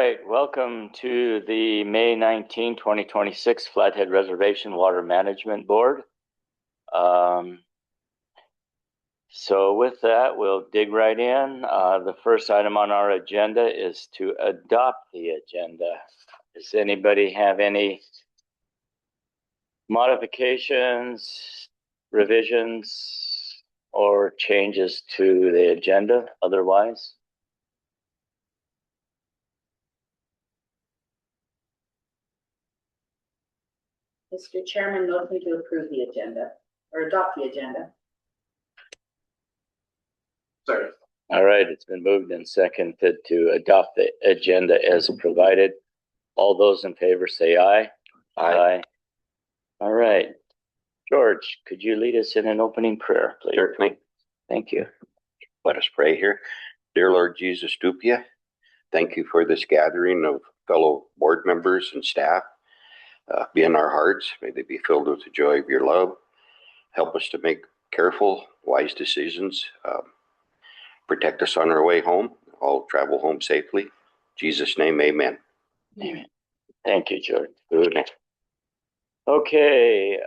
right, welcome to the May 19, 2026 Flathead Reservation Water Management Board. So with that, we'll dig right in. The first item on our agenda is to adopt the agenda. Does anybody have any modifications, revisions, or changes to the agenda otherwise? Mr. Chairman, motion to approve the agenda or adopt the agenda. Sorry. All right, it's been moved and seconded to adopt the agenda as provided. All those in favor say aye. Aye. All right. George, could you lead us in an opening prayer, please? Certainly. Thank you. Let us pray here. Dear Lord Jesus Dupia, thank you for this gathering of fellow board members and staff. Be in our hearts. May they be filled with the joy of your love. Help us to make careful, wise decisions. Protect us on our way home. All travel home safely. In Jesus' name, amen. Amen. Thank you, George. Good. Okay.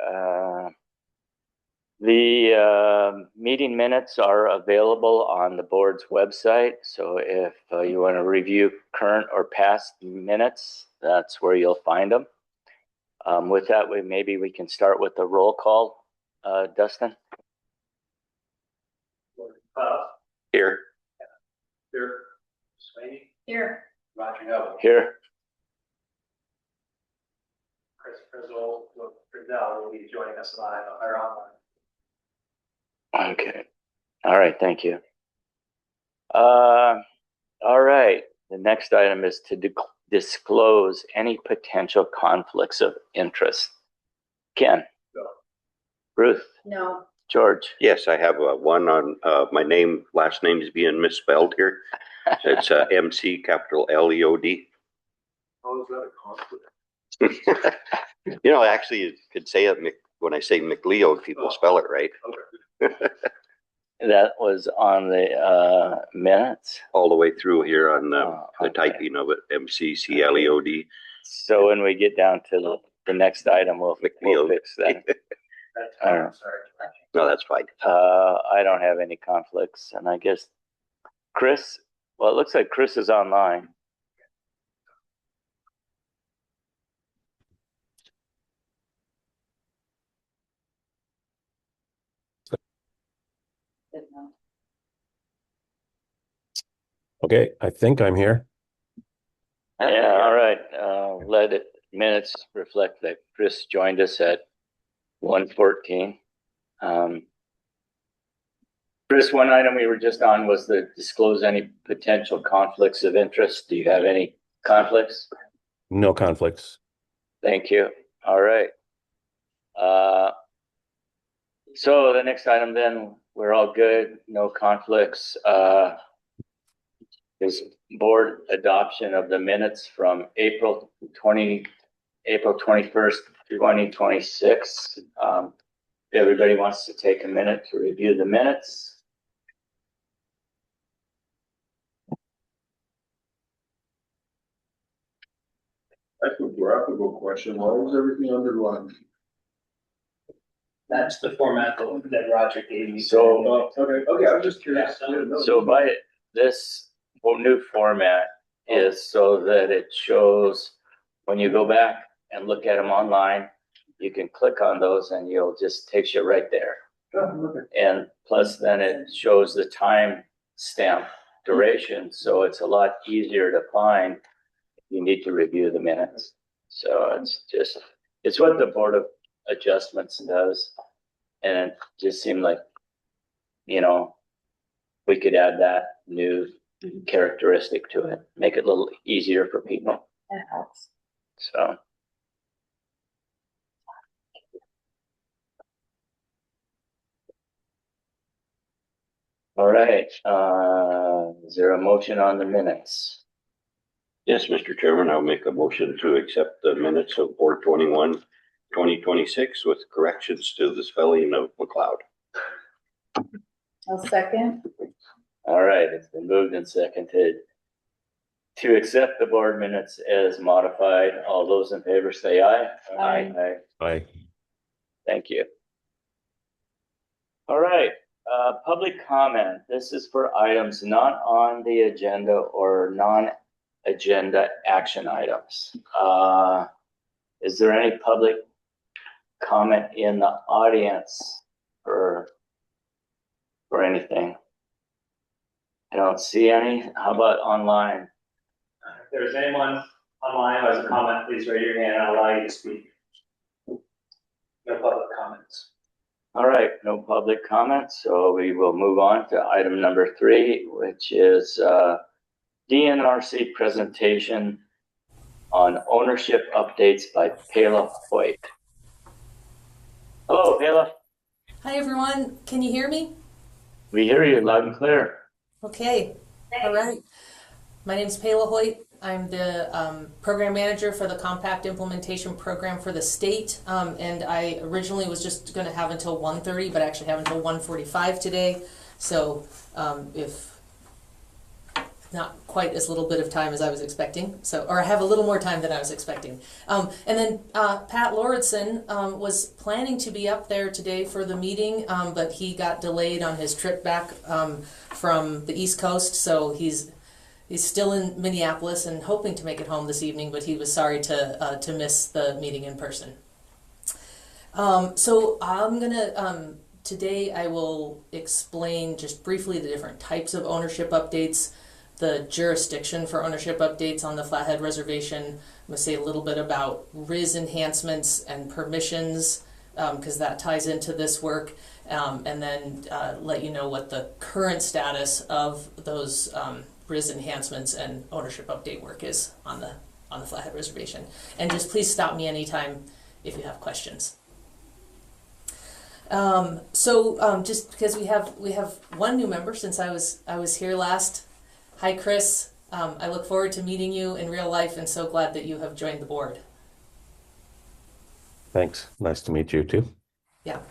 The meeting minutes are available on the board's website. So if you want to review current or past minutes, that's where you'll find them. With that, maybe we can start with the roll call. Dustin? Here. Here. Swaney. Here. Roger Neville. Here. Chris Frizzle will be joining us live or online. Okay. All right. Thank you. All right. The next item is to disclose any potential conflicts of interest. Ken? No. Ruth? No. George? Yes, I have one on my name. Last name is being misspelled here. It's MC capital Leod. How is that a conflict? You know, actually, you could say it when I say McLeod, people spell it right. Okay. That was on the minutes. All the way through here on the okay. typing of it, MCCLEOD. So when we get down to the next item, we'll fix that. Sorry. No, that's fine. I don't have any conflicts, and I guess Chris. Well, it looks like Chris is online. Okay, I think I'm here. Yeah, all right. Let it minutes reflect that Chris joined us at 1:14. Chris, one item we were just on was to disclose any potential conflicts of interest. Do you have any conflicts? No conflicts. Thank you. All right. So the next item then, we're all good, no conflicts. Is board adoption of the minutes from April 21st, 2026. Everybody wants to take a minute to review the minutes. That's a graphical question. Why was everything underlined? That's the format that Roger gave me. So, Okay, I'm just curious. so by this new format is so that it shows when you go back and look at them online, you can click on those and you'll just takes you right there. Oh, okay. And plus then it shows the time stamp duration. So it's a lot easier to find if you need to review the minutes. So it's what the Board of Adjustments does. And it just seemed like, you know, we could add that new characteristic to it, make it a little easier for people. That helps. So. All right, is there a motion on the minutes? Yes, Mr. Chairman, I'll make a motion to accept the minutes of 4/21/2026 with corrections to the spelling of McLeod. I'll second. All right, it's been moved and seconded to accept the board minutes as modified. All those in favor say aye. Aye. Aye. Thank you. All right, public comment. This is for items not on the agenda or non-agenda action items. Is there any public comment in the audience for anything? I don't see any. How about online? If there's anyone online who has a comment, please raise your hand and I'll allow you to speak. No public comments. All right, no public comments, so we will move on to item number 3, which is DNRC presentation on ownership updates by Pela Hoyt. Hello, Pela. Hi everyone, can you hear me? We hear you loud and clear. Okay, all right. My name's Pela Hoyt. I'm the program manager for the Compact Implementation Program for the state, and I originally was just going to have until 1:30, but actually have until 1:45 today. So if not quite as little bit of time as I was expecting, or I have a little more time than I was expecting. And then Pat Lauritsen was planning to be up there today for the meeting, but he got delayed on his trip back from the East Coast, so he's still in Minneapolis and hoping to make it home this evening, but he was sorry to miss the meeting in person. So I'm gonna today I will explain just briefly the different types of ownership updates, the jurisdiction for ownership updates on the Flathead Reservation. I'm going to say a little bit about RIS enhancements and permissions, because that ties into this work, and then let you know what the current status of those RIS enhancements and ownership update work is on the Flathead Reservation. And just please stop me anytime if you have questions. Just because we have one new member since I was here last. Hi, Chris. I look forward to meeting you in real life and so glad that you have joined the board. Thanks. Nice to meet you too. Yeah.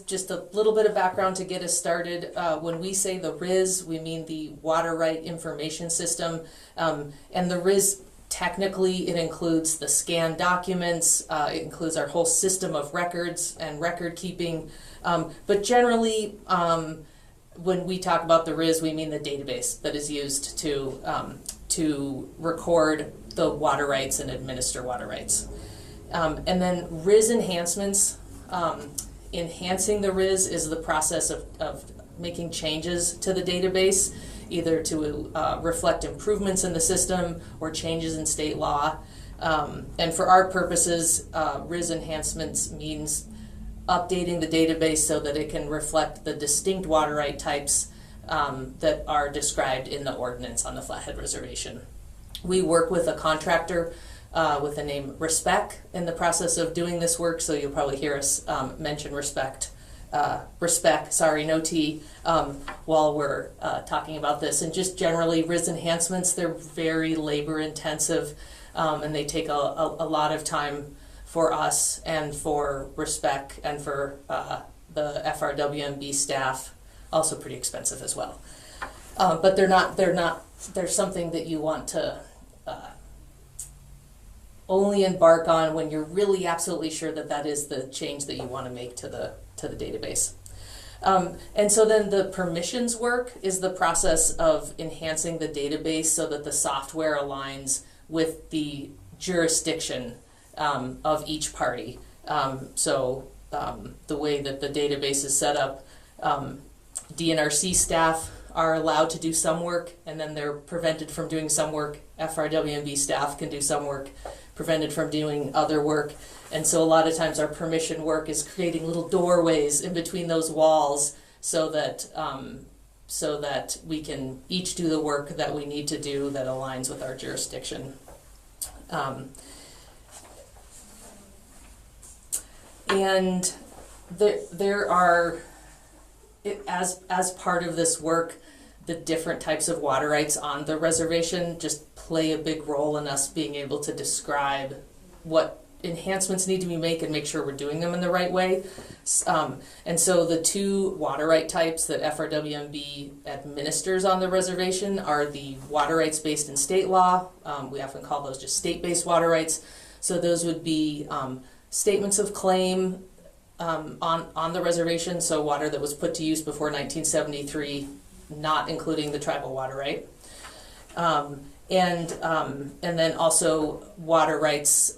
Just a little bit of background to get us started. When we say the RIS, we mean the Water Right Information System. And the RIS, technically, it includes the scanned documents. It includes our whole system of records and record keeping. But generally, when we talk about the RIS, we mean the database that is used to record the water rights and administer water rights. And then RIS enhancements. Enhancing the RIS is the process of making changes to the database, either to reflect improvements in the system or changes in state law. And for our purposes, RIS enhancements means updating the database so that it can reflect the distinct water right types that are described in the ordinance on the Flathead Reservation. We work with a contractor with the name Respect in the process of doing this work, so you'll probably hear us mention Respect, sorry, no T, while we're talking about this. And just generally, RIS enhancements, they're very labor intensive, and they take a lot of time for us and for Respect and for the FRWMB staff, also pretty expensive as well. But they're something that you want to only embark on when you're really absolutely sure that that is the change that you want to make to the database. And so then the permissions work is the process of enhancing the database so that the software aligns with the jurisdiction of each party. The way that the database is set up, DNRC staff are allowed to do some work and then they're prevented from doing some work. FRWMB staff can do some work, prevented from doing other work. And so a lot of times our permission work is creating little doorways in between those walls so that we can each do the work that we need to do that aligns with our jurisdiction. And there are, as part of this work, the different types of water rights on the reservation just play a big role in us being able to describe what enhancements need to be made and make sure we're doing them in the right way. And so the two water right types that FRWMB administers on the reservation are the water rights based in state law. We often call those just state-based water rights. So those would be statements of claim on the reservation, so water that was put to use before 1973, not including the tribal water right. And then also water rights,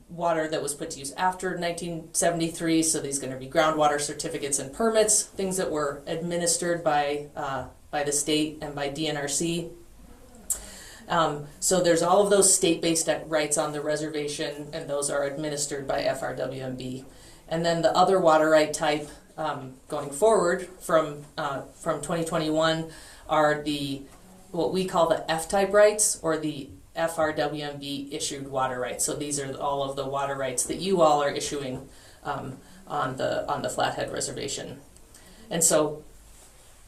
water that was put to use after 1973. So these are going to be groundwater certificates and permits, things that were administered by the state and by DNRC. So there's all of those state-based rights on the reservation, and those are administered by FRWMB. And then the other water right type going forward from 2021 are what we call the F-type rights, or the FRWMB issued water rights. So these are all of the water rights that you all are issuing on the Flathead Reservation. And so,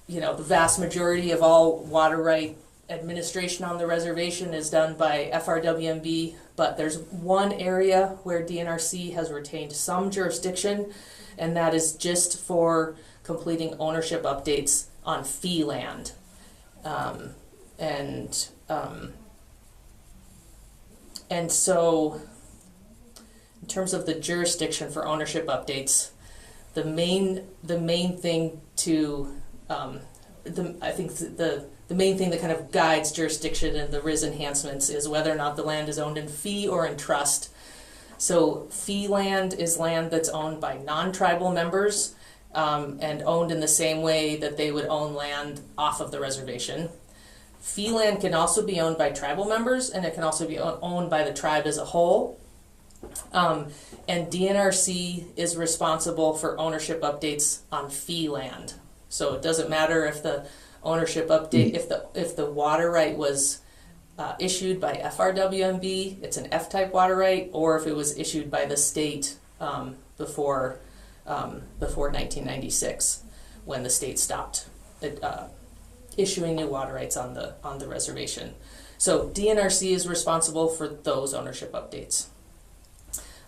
you know, the vast majority of all water right administration on the reservation is done by FRWMB, but there's one area where DNRC has retained some jurisdiction, and that is just for completing ownership updates on fee land. And so in terms of the jurisdiction for ownership updates, the main thing to the main thing that kind of guides jurisdiction and the RIS enhancements is whether or not the land is owned in fee or in trust. So fee land is land that's owned by non-tribal members and owned in the same way that they would own land off of the reservation. Fee land can also be owned by tribal members, and it can also be owned by the tribe as a whole. And DNRC is responsible for ownership updates on fee land. So it doesn't matter if the ownership update, if the water right was issued by FRWMB, it's an F-type water right, or if it was issued by the state before 1996, when the state stopped issuing new water rights on the reservation. So DNRC is responsible for those ownership updates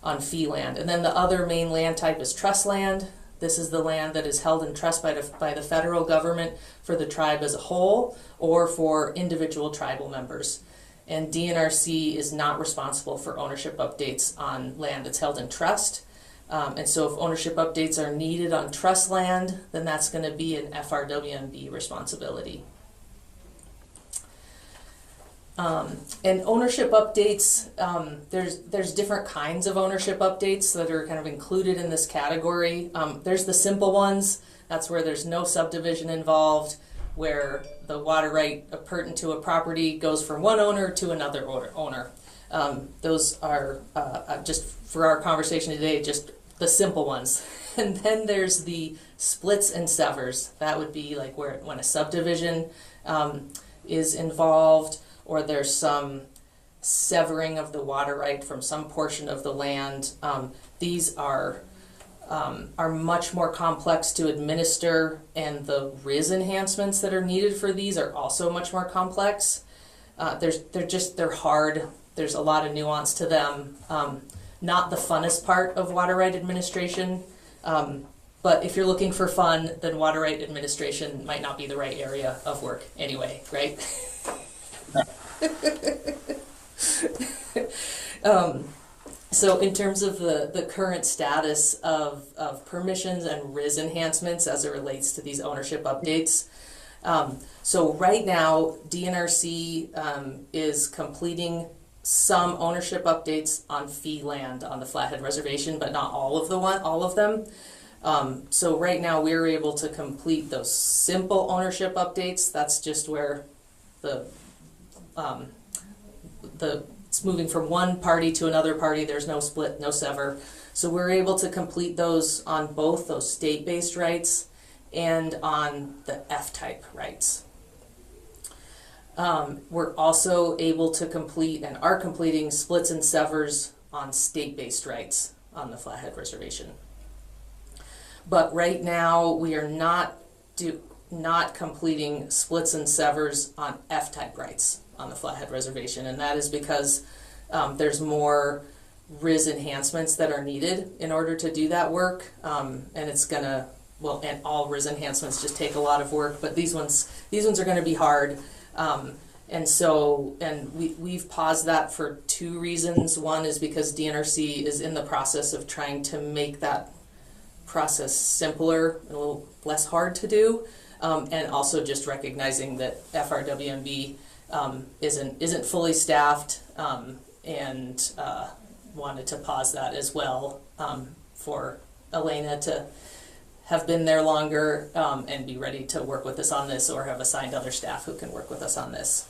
on fee land. And then the other main land type is trust land. This is the land that is held in trust by the federal government for the tribe as a whole, or for individual tribal members. And DNRC is not responsible for ownership updates on land that's held in trust. And so if ownership updates are needed on trust land, then that's going to be an FRWMB responsibility. And ownership updates, there's different kinds of ownership updates that are kind of included in this category. There's the simple ones. That's where there's no subdivision involved, where the water right pertinent to a property goes from one owner to another owner. Those are, just for our conversation today, just the simple ones. And then there's the splits and severs. That would be like when a subdivision is involved, or there's some severing of the water right from some portion of the land. These are much more complex to administer, and the RIS enhancements that are needed for these are also much more complex. They're hard. There's a lot of nuance to them. Not the funnest part of water right administration, but if you're looking for fun, then water right administration might not be the right area of work anyway, right? So in terms of the current status of permissions and RIS enhancements as it relates to these ownership updates, so right now DNRC is completing some ownership updates on fee land on the Flathead Reservation, but not all of them. So right now we're able to complete those simple ownership updates. That's just where it's moving from one party to another party. There's no split, no sever. So we're able to complete those on both those state-based rights and on the F-type rights. We're also able to complete and are completing splits and severs on state-based rights on the Flathead Reservation. But right now we are not completing splits and severs on F-type rights on the Flathead Reservation, and that is because there's more RIS enhancements that are needed in order to do that work. And it's gonna, well, and all RIS enhancements just take a lot of work, but these ones are gonna be hard. We've paused that for two reasons. One is because DNRC is in the process of trying to make that process simpler, a little less hard to do, and also just recognizing that FRWMB isn't fully staffed, and wanted to pause that as well, for Elena to have been there longer, and be ready to work with us on this, or have assigned other staff who can work with us on this.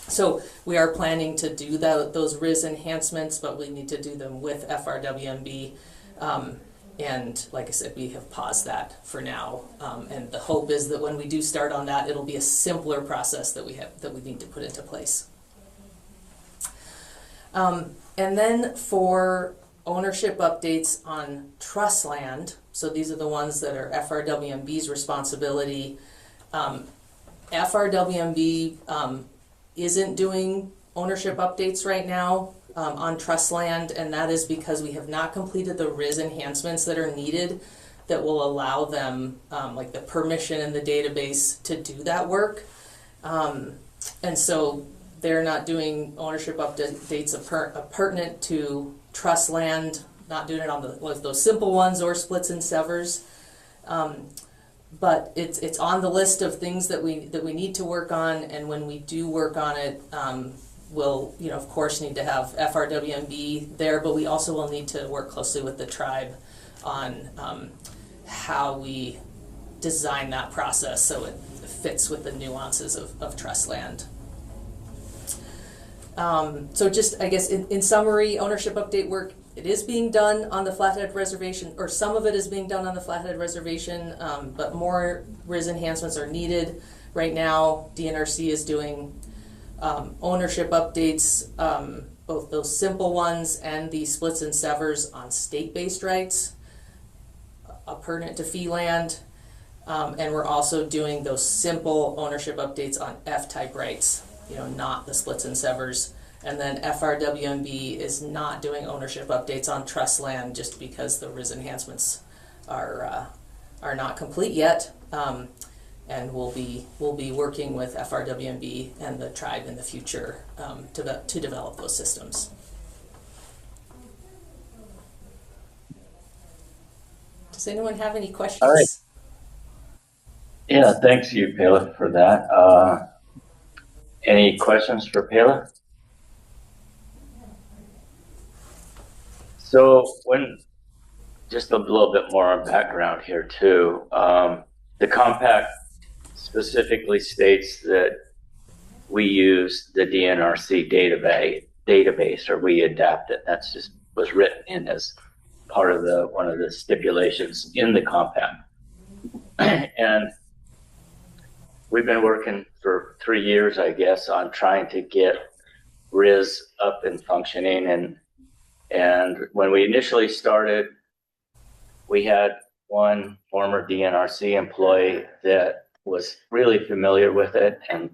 So we are planning to do those RIS enhancements, but we need to do them with FRWMB. And like I said, we have paused that for now. And the hope is that when we do start on that, it'll be a simpler process that we need to put into place. And then for ownership updates on trust land, so these are the ones that are FRWMB's responsibility. FRWMB isn't doing ownership updates right now on trust land, and that is because we have not completed the RIS enhancements that are needed that will allow them, like the permission in the database, to do that work. And so they're not doing ownership updates pertinent to trust land, not doing it on those simple ones or splits and severs. But it's on the list of things that we need to work on, and when we do work on it, we'll, of course, need to have FRWMB there, but we also will need to work closely with the tribe on how we design that process so it fits with the nuances of trust land. So just, I guess, in summary, ownership update work, it is being done on the Flathead Reservation, or some of it is being done on the Flathead Reservation, but more RIS enhancements are needed. Right now, DNRC is doing ownership updates, both those simple ones and the splits and severs on state-based rights, pertinent to fee land, and we're also doing those simple ownership updates on F-type rights, not the splits and severs. And then FRWMB is not doing ownership updates on trust land just because the RIS enhancements are not complete yet. And we'll be working with FRWMB and the tribe in the future to develop those systems. Does anyone have any questions? All right. Yeah, thanks you, Pela, for that. Any questions for Pela? So just a little bit more on background here too. The compact specifically states that we use the DNRC database, or we adapt it. That's just was written in as part of one of the stipulations in the compact. And we've been working for 3 years, I guess, on trying to get RIS up and functioning. And when we initially started, we had one former DNRC employee that was really familiar with it, and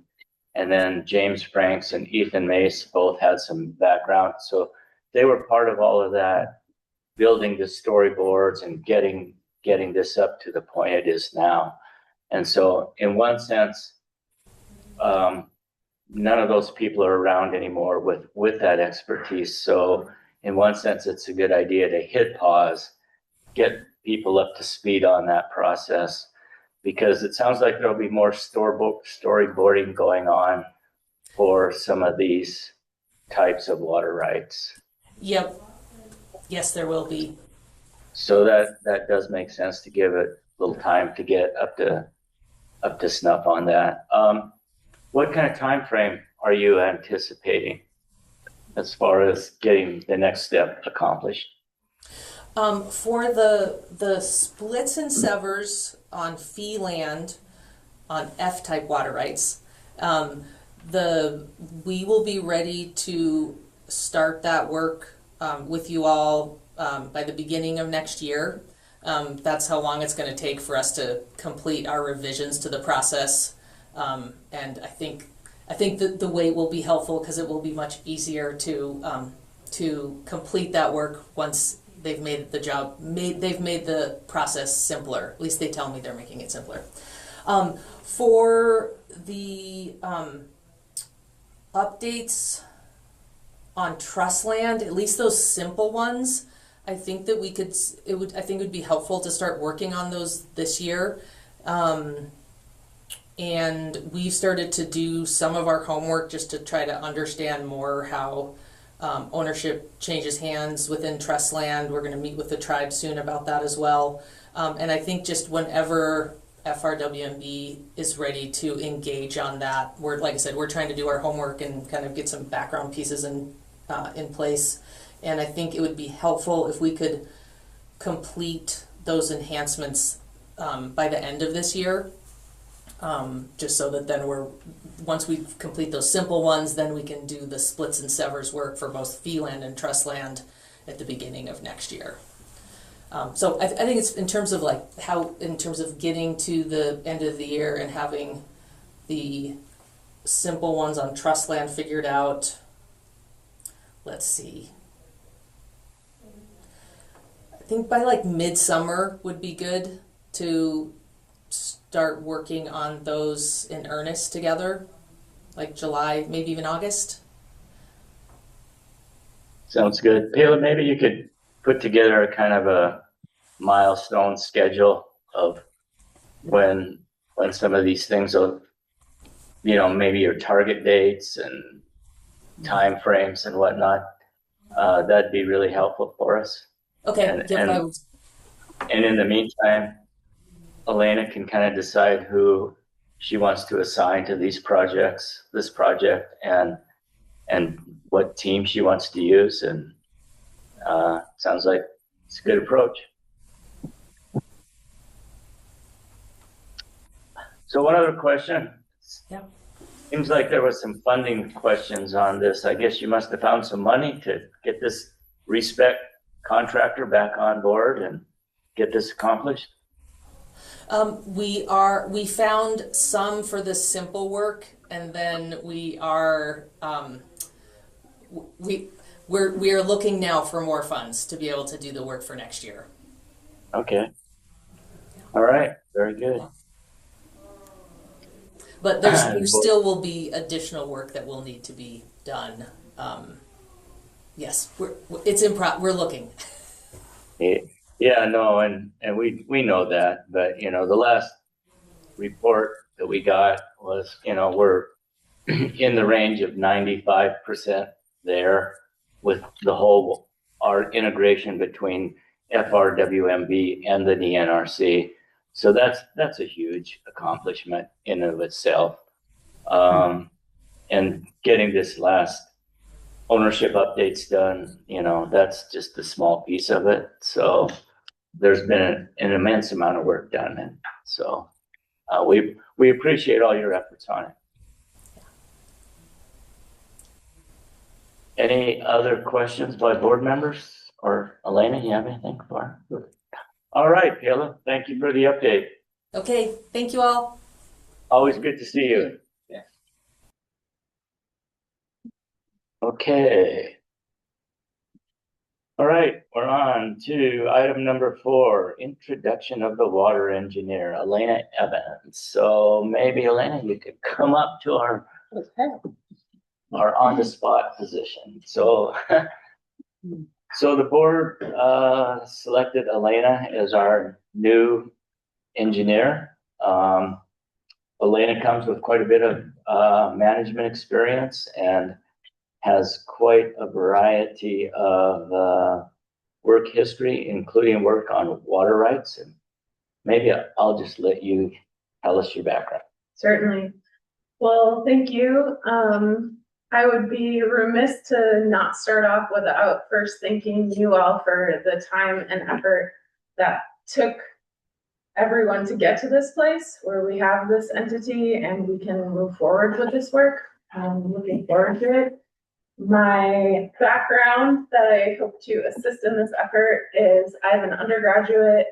then James Franks and Ethan Mace both had some background, so they were part of all of that, building the storyboards and getting this up to the point it is now. And so in one sense, none of those people are around anymore with that expertise. So in one sense, it's a good idea to hit pause, get people up to speed on that process, because it sounds like there'll be more storyboarding going on for some of these types of water rights. Yep. Yes, there will be. So that does make sense to give it a little time to get up to snuff on that. What kind of time frame are you anticipating as far as getting the next step accomplished? For the splits and severs on fee land on F-type water rights, we will be ready to start that work with you all by the beginning of next year. That's how long it's going to take for us to complete our revisions to the process, and I think that the wait will be helpful because it will be much easier to to complete that work once they've made they've made the process simpler. At least they tell me they're making it simpler. For the updates on trust land, at least those simple ones, I think that I think it would be helpful to start working on those this year. And we've started to do some of our homework just to try to understand more how ownership changes hands within trust land. We're going to meet with the tribe soon about that as well. And I think just whenever FRWMB is ready to engage on that, like I said, we're trying to do our homework and kind of get some background pieces in place. And I think it would be helpful if we could complete those enhancements by the end of this year. Just so that then once we complete those simple ones, then we can do the splits and severs work for both fee land and trust land at the beginning of next year. So I think it's in terms of in terms of getting to the end of the year and having the simple ones on trust land figured out. Let's see. I think by midsummer would be good to start working on those in earnest together, like July, maybe even August. Sounds good. Payla, maybe you could put together a kind of a milestone schedule of when some of these things will, maybe your target dates and time frames and whatnot. That'd be really helpful for us. Okay. And in the meantime, Elena can kind of decide who she wants to assign to this project, and what team she wants to use. And sounds like it's a good approach. So one other question. Yeah. Seems like there was some funding questions on this. I guess you must have found some money to get this respec contractor back on board and get this accomplished. We found some for the simple work, and then we are looking now for more funds to be able to do the work for next year. Okay. All right. Very good. But there still will be additional work that will need to be done. Yes, we're looking. Yeah, no, and we know that, but the last report that we got was, we're in the range of 95% there with our integration between FRWMB and the DNRC. So that's a huge accomplishment in and of itself. And getting this last ownership updates done, that's just a small piece of it. So there's been an immense amount of work done. And so we appreciate all your efforts on it. Any other questions by board members? Or Elena, you have anything for her? All right, Payla, thank you for the update. Okay, thank you all. Always good to see you. Yeah. Okay. All right, we're on to item number 4, introduction of the water engineer, Elena Evans. So maybe Elena, you could come up to our on-the-spot position. So, so the board selected Elena as our new engineer. Elena comes with quite a bit of management experience and has quite a variety of work history, including work on water rights. And maybe I'll just let you tell us your background. Certainly. Well, thank you. I would be remiss to not start off without first thanking you all for the time and effort that took everyone to get to this place where we have this entity and we can move forward with this work. I'm looking forward to it. My background that I hope to assist in this effort is I have an undergraduate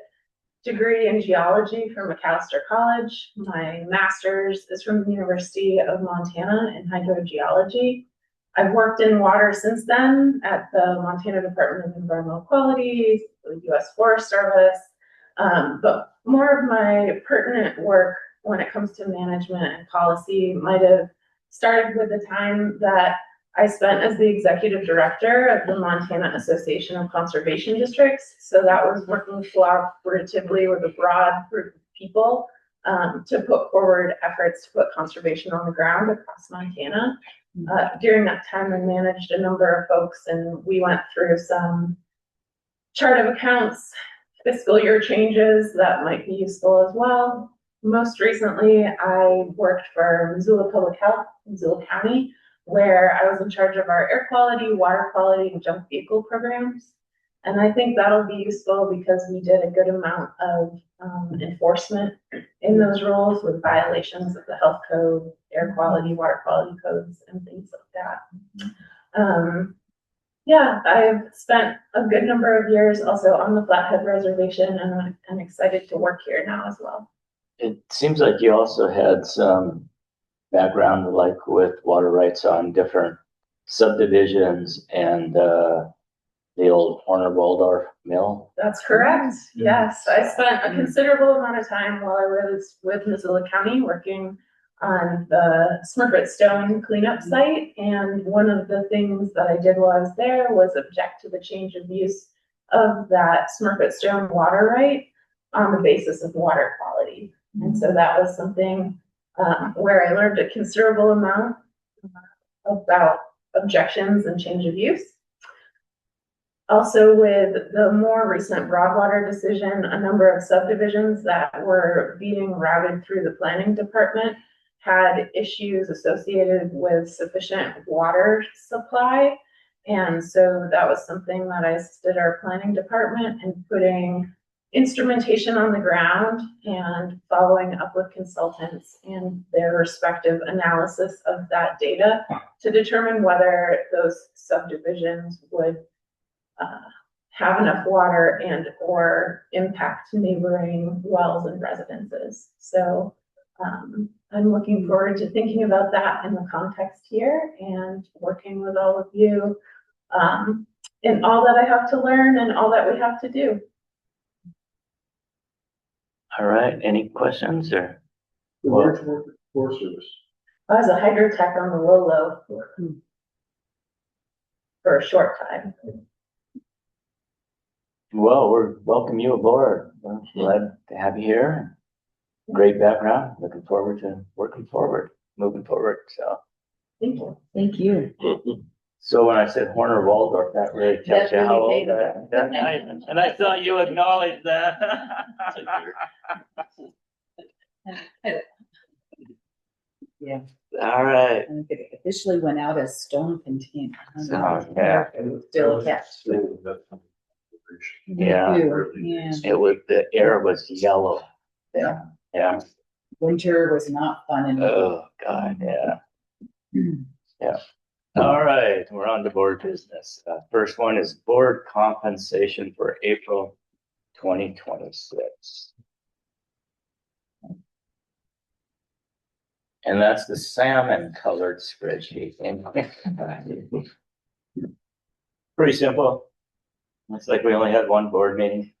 degree in geology from McAllister College. My master's is from the University of Montana in hydrogeology. I've worked in water since then at the Montana Department of Environmental Quality, the U.S. Forest Service. But more of my pertinent work when it comes to management and policy might have started with the time that I spent as the executive director of the Montana Association of Conservation Districts. So that was working collaboratively with a broad group of people to put forward efforts to put conservation on the ground across Montana. During that time, I managed a number of folks, and we went through some chart of accounts, fiscal year changes that might be useful as well. Most recently, I worked for Missoula Public Health, Missoula County, where I was in charge of our air quality, water quality, and junk vehicle programs. And I think that'll be useful because we did a good amount of enforcement in those roles with violations of the health code, air quality, water quality codes, and things like that. Yeah, I've spent a good number of years also on the Flathead Reservation, and I'm excited to work here now as well. It seems like you also had some background, like with water rights on different subdivisions and the old Horner Waldorf mill. That's correct. Yes, I spent a considerable amount of time while I was with Missoula County working on the Smurfit Stone cleanup site. And one of the things that I did while I was there was object to the change of use of that Smurfit Stone water right on the basis of water quality. And so that was something where I learned a considerable amount about objections and change of use. Also, with the more recent Broadwater decision, a number of subdivisions that were being routed through the planning department had issues associated with sufficient water supply. And so that was something that I assisted our planning department in putting instrumentation on the ground and following up with consultants and their respective analysis of that data to determine whether those subdivisions would have enough water and or impact neighboring wells and residences. So I'm looking forward to thinking about that in the context here and working with all of you in all that I have to learn and all that we have to do. All right, any questions or? Where's Forest Service? I was a hydrotech on the Lolo for a short time. Well, we're welcome you aboard. We're glad to have you here. Great background. Looking forward to moving forward. So. Thank you. Thank you. So when I said Horner Waldorf, that really tells That you how really old I am. And I thought you acknowledged that. Yeah. All right. And it officially went out as stone container. So, yeah. Still, yeah. Yeah. Yeah. The air was yellow. Yeah. Yeah. Winter was not fun anymore. Oh, God, yeah. Yeah. All right, we're on to board business. First one is board compensation for April 2026. And that's the salmon colored spreadsheet. Pretty simple. Looks like we only had one board meeting.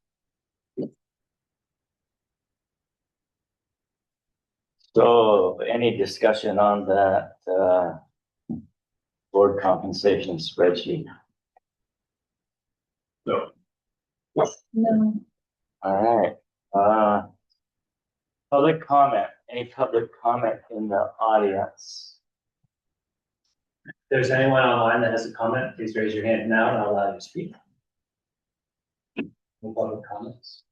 So any discussion on that board compensation spreadsheet? No. No. All right. Public comment. Any public comment in the audience? If there's anyone online that has a comment, please raise your hand now and I'll allow you to speak. No public comments.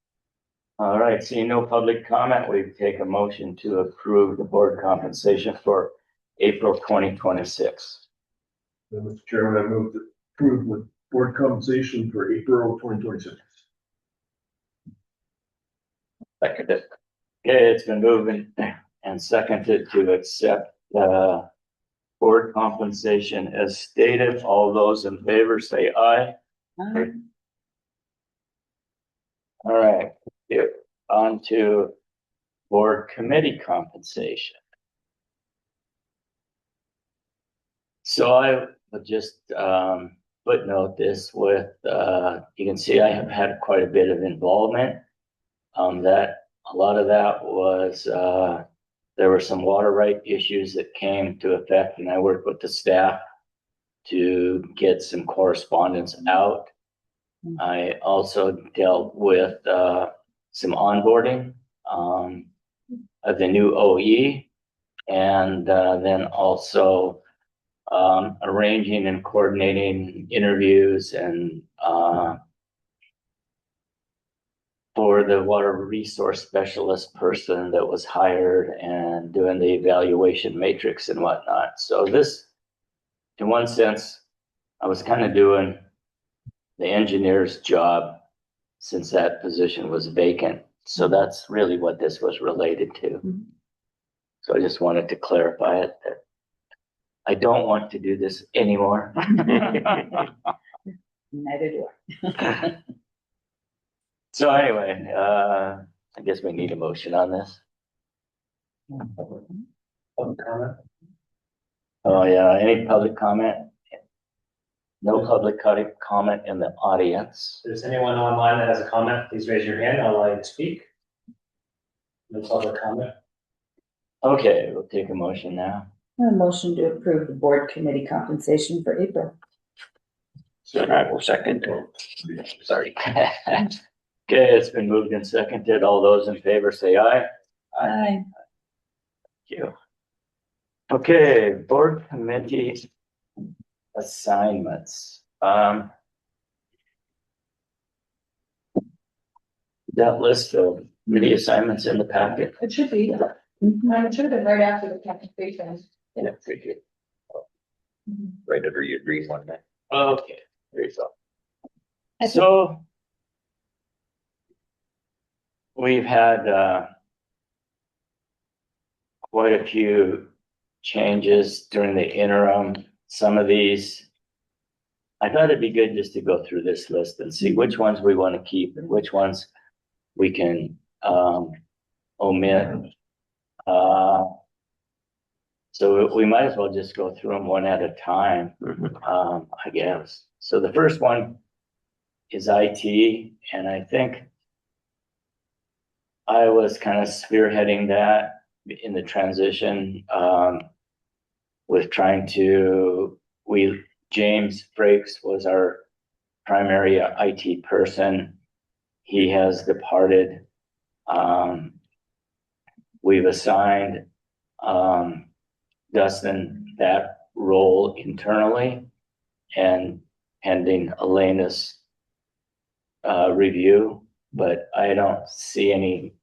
All right, seeing no public comment, we take a motion to approve the board compensation for April 2026. Mr. Chairman, I move to approve with board compensation for April 2026. Seconded. Okay, it's been moved and seconded to accept board compensation as stated. All those in favor say aye. All right, on to board committee compensation. So but just footnote this with, you can see I have had quite a bit of involvement. That a lot of that was, there were some water right issues that came to effect, and I worked with the staff to get some correspondence out. I also dealt with some onboarding of the new OE, and then also arranging and coordinating interviews and for the water resource specialist person that was hired and doing the evaluation matrix and whatnot. So this, in one sense, I was kind of doing the engineer's job since that position was vacant. So that's really what this was related to. So I just wanted to clarify it, that I don't want to do this anymore. Neither do I. So anyway, I guess we need a motion on this. Public comment? Oh, yeah, any public comment? No public comment in the audience. If there's anyone online that has a comment, please raise your hand. I'll allow you to speak. No public comment. Okay, we'll take a motion now. A motion to approve the board committee compensation for April. I will second. Sorry. Okay, it's been moved and seconded. All those in favor say aye. Aye. Thank you. Okay, board committee assignments. That list of committee assignments in the packet. It should be. Mine should have been right after the compensation. Yeah, pretty good. Right under your green one. Okay, there you go. So we've had quite a few changes during the interim. Some of these, I thought it'd be good just to go through this list and see which ones we want to keep and which ones we can omit. So we might as well just go through them one at a time, I guess. So the first one is IT, and I think I was kind of spearheading that in the transition, with trying to, James Frakes was our primary IT person. He has departed. We've assigned Dustin that role internally, and pending Elena's review, but I don't see any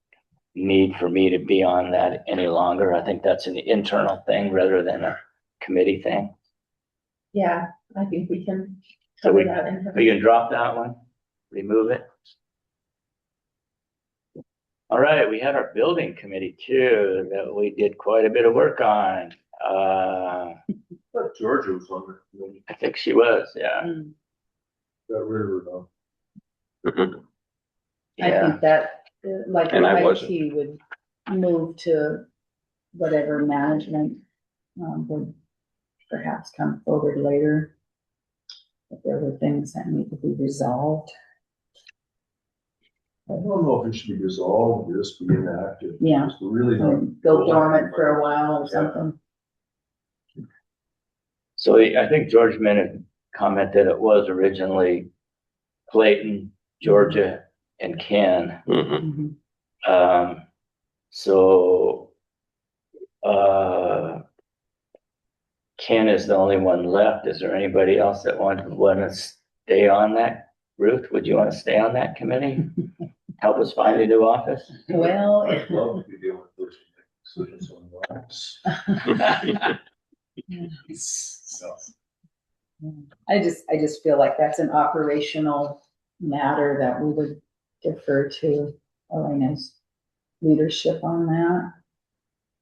need for me to be on that any longer. I think that's an internal thing rather than a committee thing. Yeah, I think we can So cover we that in. can drop that one, remove it. All right, we had our building committee too, that we did quite a bit of work on. Georgia was on it. I think she was, yeah. Got rid of her though. I Yeah, think that, like, And I IT would move to whatever management would perhaps come forward later. If there were things that need to be resolved. I don't know if it should be resolved, or just be inactive. Yeah. Just really not. Go dormant for a while or something. so I think George Minnick commented it was originally Clayton, Georgia, and Ken. Mhm. So Ken is the only one left. Is there anybody else that want to stay on that? Ruth, would you want to stay on that committee? Help us find a new office? Well, I'd love to be dealing with those decisions on that. I just feel like that's an operational matter that we would defer to Elena's leadership on that.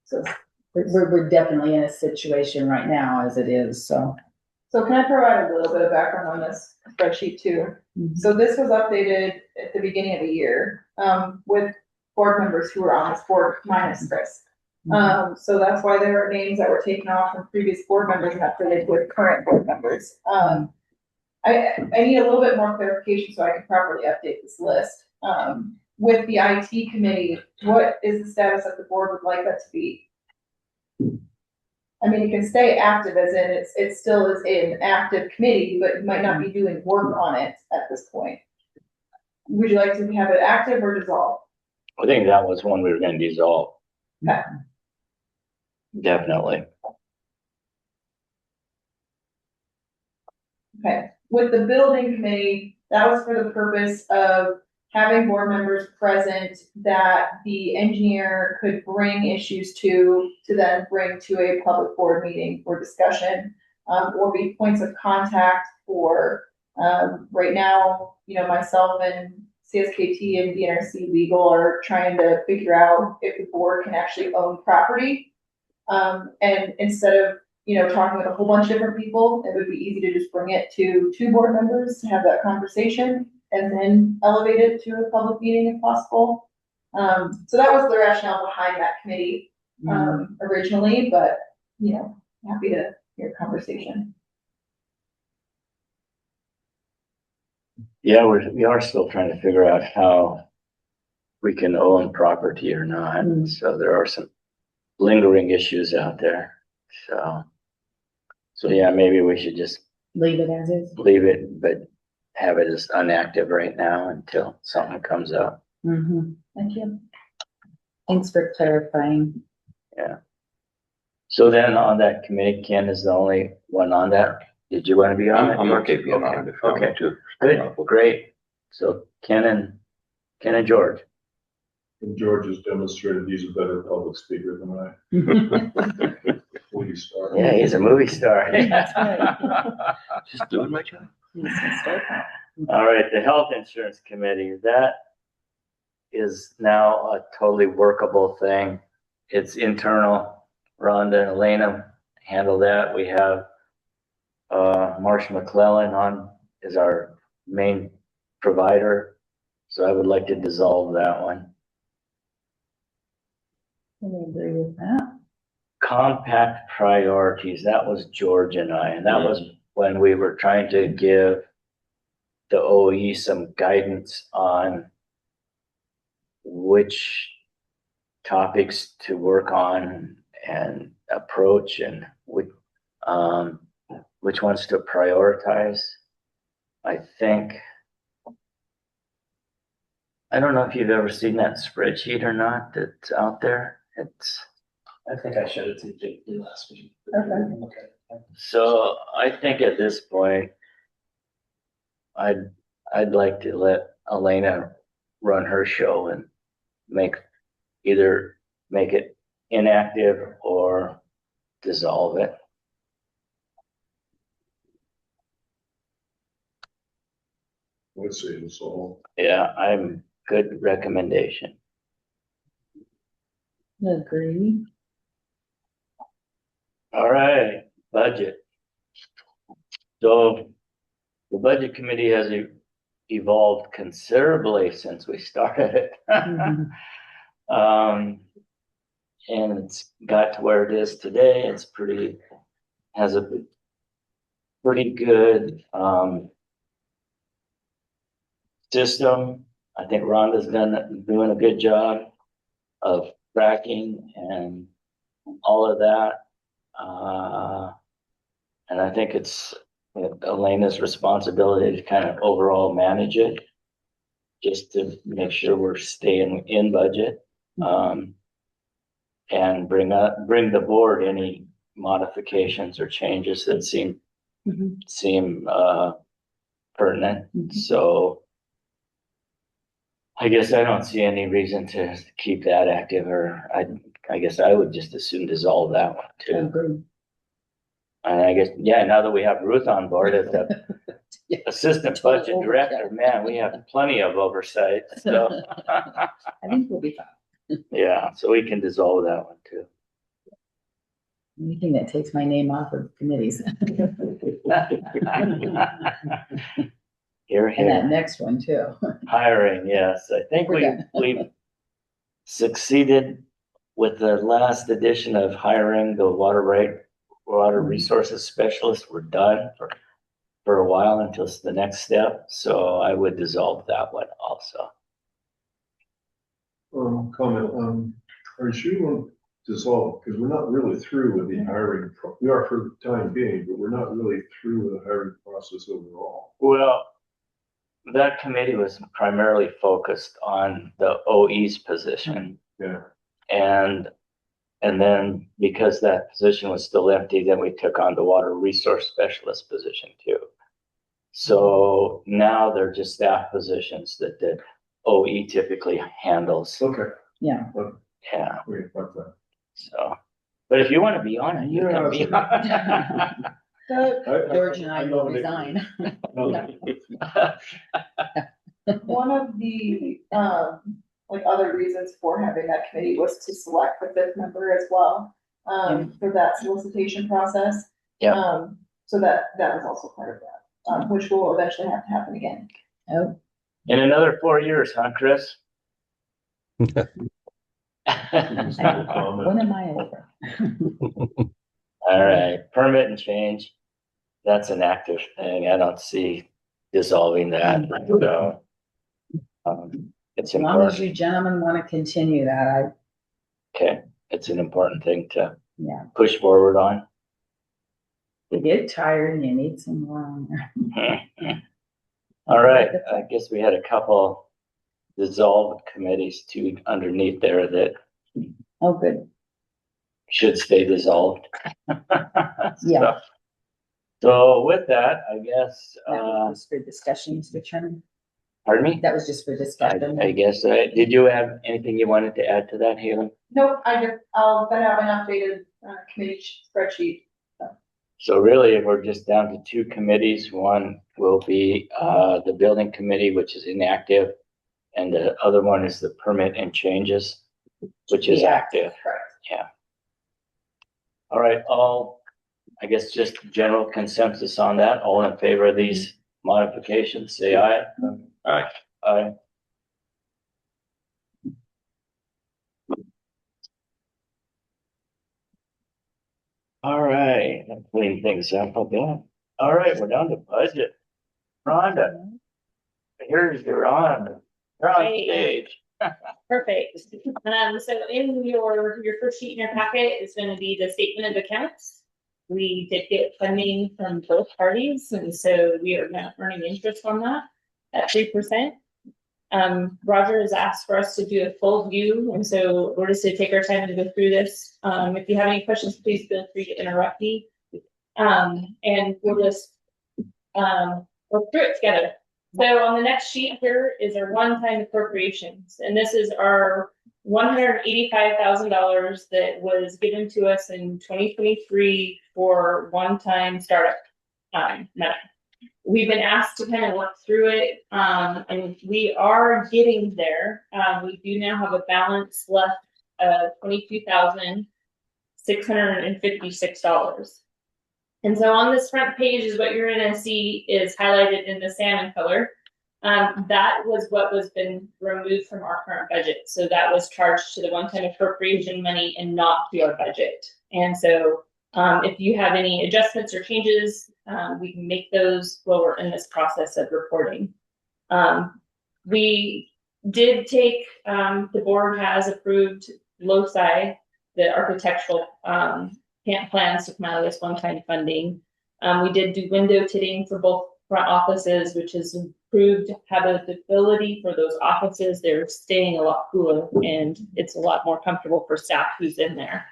So we're definitely in a situation right now as it is, so. So can I provide a little bit of background on this spreadsheet too? So this was updated at the beginning of the year, with board members who were on this board minus Chris. So that's why there are names that were taken off from previous board members and that fitted with current board members. I need a little bit more clarification so I can properly update this list. With the IT committee, what is the status that the board would like that to be? I mean, it can stay active as in it still is an active committee, but you might not be doing work on it at this point. Would you like to have it active or dissolve? I think that was one we were gonna dissolve. Okay. Definitely. Okay, with the building committee, that was for the purpose of having board members present that the engineer could bring issues to then bring to a public board meeting for discussion, or be points of contact for, right now, myself and CSKT and DNRC legal are trying to figure out if the board can actually own property. And instead of talking with a whole bunch of different people, it would be easy to just bring it to two board members to have that conversation and then elevate it to a public meeting if possible. So that was the rationale behind that committee, originally, but, happy to hear conversation. Yeah, we are still trying to figure out how we can own property or not. So there are some lingering issues out there. So yeah, maybe we should just Leave it as is. leave it, but have it as inactive right now until something comes up. Thank you. Thanks for clarifying. Yeah. So then on that committee, Ken is the only one on that. Did you want to be on it? I'm okay being on it if you want me to. Good, great. So Ken and George. And George has demonstrated he's a better public speaker than I. Movie star. Yeah, he's a movie star. That's right. Just doing my job. All right, the health insurance committee, that is now a totally workable thing. It's internal. Rhonda and Elena handle that. We have Marsh McClellan on is our main provider. So I would like to dissolve that one. I agree with that. Compact priorities, that was George and I, and that was when we were trying to give the OE some guidance on which topics to work on and approach and which ones to prioritize. I don't know if you've ever seen that spreadsheet or not that's out there. I think I showed it to JP last week. Okay. So I think at this point, I'd like to let Elena run her show and either make it inactive or dissolve it. Let's see, it's all. Yeah, I'm good recommendation. Agree. All right, budget. So the budget committee has evolved considerably since we started it. And it's got to where it is today. It's has a pretty good system. I think Rhonda's doing a good job of tracking and all of that. And I think it's Elena's responsibility to kind of overall manage it, just to make sure we're staying in budget. And bring the board any modifications or changes that seem pertinent. So I guess I don't see any reason to keep that active, or I guess I would just as soon dissolve that one too. Agree. And I guess, yeah, now that we have Ruth on board as the assistant budget director, man, we have plenty of oversight, so. I think we'll be fine. Yeah, so we can dissolve that one too. Anything that takes my name off of committees. Here, And that here, next one too. hiring, yes, I think We're done. we've succeeded with the last edition of hiring the water resources specialist, we're done for a while until the next step. So I would dissolve that one also. Comment, are you sure you want to dissolve? Because we're not really through with the hiring. We are for the time being, but we're not really through with the hiring process overall. Well, that committee was primarily focused on the OE's position. Yeah. And then because that position was still empty, then we took on the water resource specialist position too. So now they're just staff positions that the OE typically handles. Okay. Yeah. Yeah. Wait, like that. So, but if you want to be on it, you can be on it. George and I will resign. One of the, like other reasons for having that committee was to select the fifth member as well, for that solicitation process. Yeah. So that was also part of that, which will eventually have to happen again. Oh, In another 4 years, huh, Chris? when am I over? All right, permit and change. That's an active thing. I don't see dissolving that. So, it's As long as important. you gentlemen want to continue that, Okay, it's an important thing to yeah. push forward on. You get tired and you need some more on there. All right, I guess we had a couple dissolved committees too underneath there that Oh, good. should stay dissolved. Yeah. So with that, I guess, That was just for discussion, Mr. Chairman. pardon me? That was just for discussion. I guess, did you have anything you wanted to add to that, Haley? Nope, I'll have an updated, committee spreadsheet. So really, we're just down to two committees. One will be, the building committee, which is inactive. And the other one is the permit and changes, which is active. Correct. Yeah. All right, I guess just general consensus on that. All in favor of these modifications, say aye. Aye. Aye. All right, I'm cleaning things up a bit. All right, we're down to budget. Rhonda, you're on stage. Perfect. So in your first sheet in your packet is going to be the statement of accounts. We did get funding from both parties, and so we are now earning interest on that at 3%. Roger has asked for us to do a full view, and so we're just going to take our time to go through this. If you have any questions, please feel free to interrupt me. And we'll just work through it together. So on the next sheet here is our one-time appropriations, and this is our $185,000 that was given to us in 2023 for one-time startup money. We've been asked to kind of work through it, and we are getting there. We do now have a balance left of $22,656. And so on this front page is what you're going to see is highlighted in the salmon color. That was what was been removed from our current budget. So that was charged to the one-time appropriation money and not to our budget. And so if you have any adjustments or changes, we can make those while we're in this process of reporting. We did take, the board has approved LOSI, the architectural plans to come out of this one-time funding. We did do window tinting for both front offices, which has improved habitability for those offices. They're staying a lot cooler and it's a lot more comfortable for staff who's in there.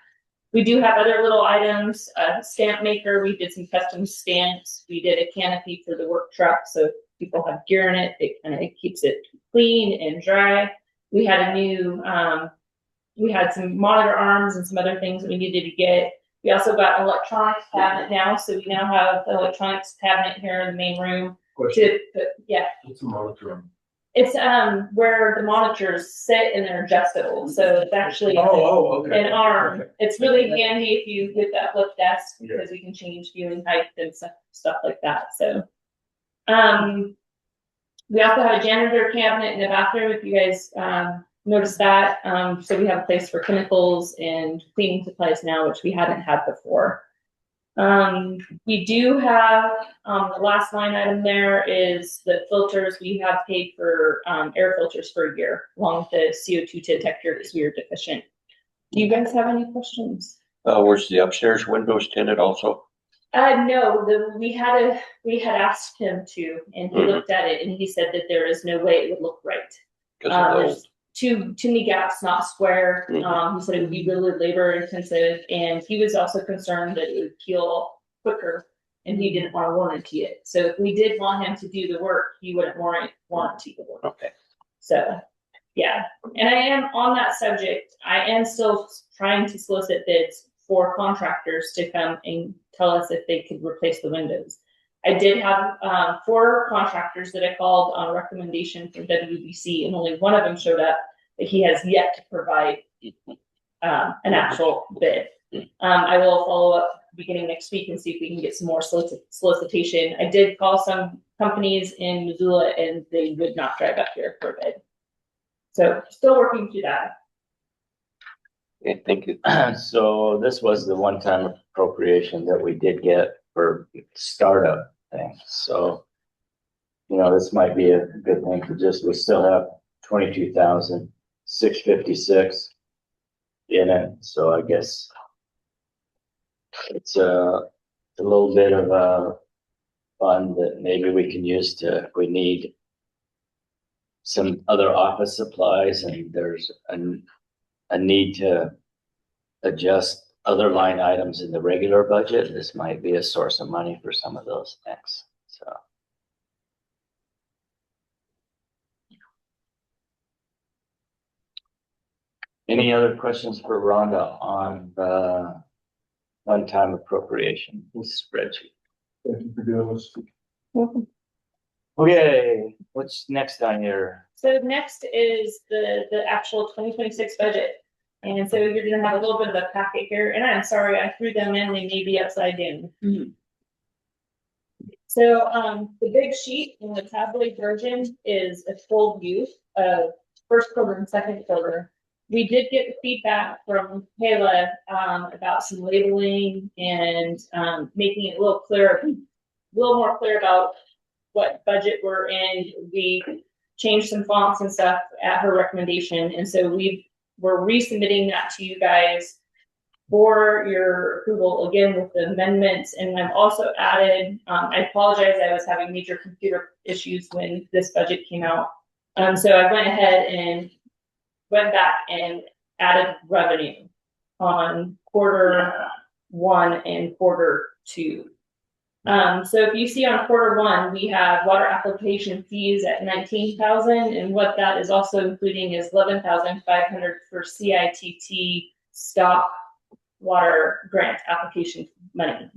We do have other little items, stamp maker. We did some custom stamps. We did a canopy for the work truck. So if people have gear in it, it kind of keeps it clean and dry. We had a new, we had some monitor arms and some other things that we needed to get. We also got an electronics cabinet now, so we now have an electronics cabinet here in the main room. Question. Yeah. What's a monitor room? It's where the monitors sit and they're adjustable. So it's actually Okay. an arm. Okay. It's really handy if you get that flip desk because we can change viewing height and stuff like that. So we also have a janitor cabinet in the bathroom. If you guys noticed that. So we have a place for chemicals and cleaning supplies now, which we hadn't had before. We do have, the last line item there is the filters. We have paid for air filters for a year, along with the CO2 detector because we were deficient. Do you guys have any questions? Where's the upstairs windows tinted also? No, we had asked him to, and he looked at it and he said that there is no way it would look right. There's too many gaps, not square. He said it would be really labor intensive, and he was also concerned that it would peel quicker, and he didn't want to warranty it. So if we did want him to do the work, he wouldn't warranty the work. Okay. So yeah, and I am on that subject. I am still trying to solicit bids for contractors to come and tell us if they could replace the windows. I did have 4 contractors that I called on recommendation from WBC, and only one of them showed up, that he has yet to provide an actual bid. I will follow up beginning next week and see if we can get some more solicitation. I did call some companies in Missoula, and they would not drive up here for a bid. So still working through that. Okay, thank you. So this was the one-time appropriation that we did get for startup things. So, you know, this might be a good thing to just, we still have 22,656 in it. So I guess it's a little bit of a fund that maybe we can use to, if we need some other office supplies and there's a need to adjust other line items in the regular budget, this might be a source of money for some of those things. So. Any other questions for Rhonda on the one-time appropriation spreadsheet? Thank you for doing this. Okay, what's next on your? So next is the actual 2026 budget. And so you're gonna have a little bit of a packet here, and I'm sorry, I threw them in, they may be upside down. So the big sheet in the tabloid version is a full view of first quarter and second quarter. We did get feedback from Kayla about some labeling and making it a little more clear about what budget we're in. We changed some fonts and stuff at her recommendation, and so we're resubmitting that to you guys for your approval again with the amendments. And I've also added, I apologize, I was having major computer issues when this budget came out. So I went ahead and went back and added revenue on quarter 1 and quarter 2. So if you see on quarter 1, we have water application fees at 19,000, and what that is also including is 11,500 for CITT stop water grant application money.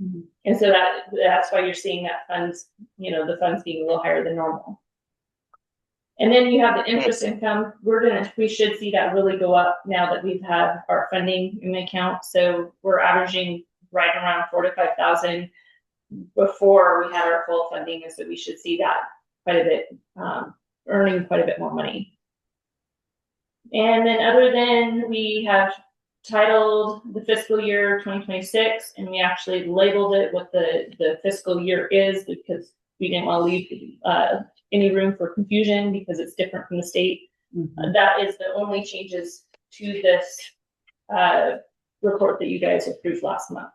And so that's why you're seeing that funds, the funds being a little higher than normal. And then you have the interest income. We should see that really go up now that we've had our funding in the account. So we're averaging right around 4,000 to 5,000 before we had our full funding, and so we should see that quite a bit, earning quite a bit more money. And then other than we have titled the fiscal year 2026, and we actually labeled it what the fiscal year is, because we didn't want to leave any room for confusion because it's different from the state. That is the only changes to this report that you guys approved last month.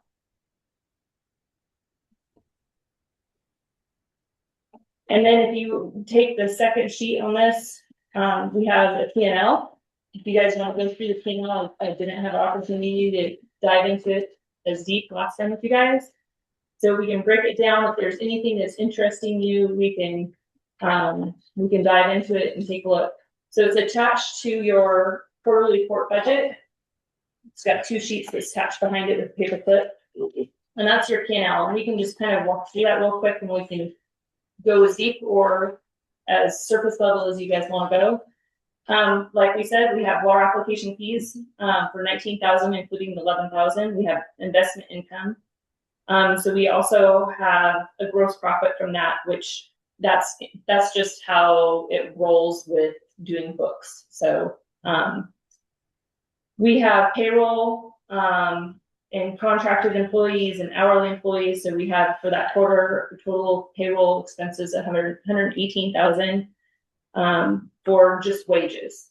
And then if you take the second sheet on this, we have a P&L. If you guys want to go through the P&L, I didn't have an opportunity to dive into it as deep last time with you guys. So we can break it down. If there's anything that's interesting you, we can dive into it and take a look. So it's attached to your quarterly report budget. It's got 2 sheets that's attached behind it with paper clip. And that's your P&L. And we can just kind of walk through that real quick, and we can go as deep or as surface level as you guys want to go. Like we said, we have water application fees for 19,000, including the 11,000. We have investment income. So we also have a gross profit from that, which that's just how it rolls with doing books. So We have payroll, and contracted employees and hourly employees. So we have for that quarter total payroll expenses, 118,000, for just wages.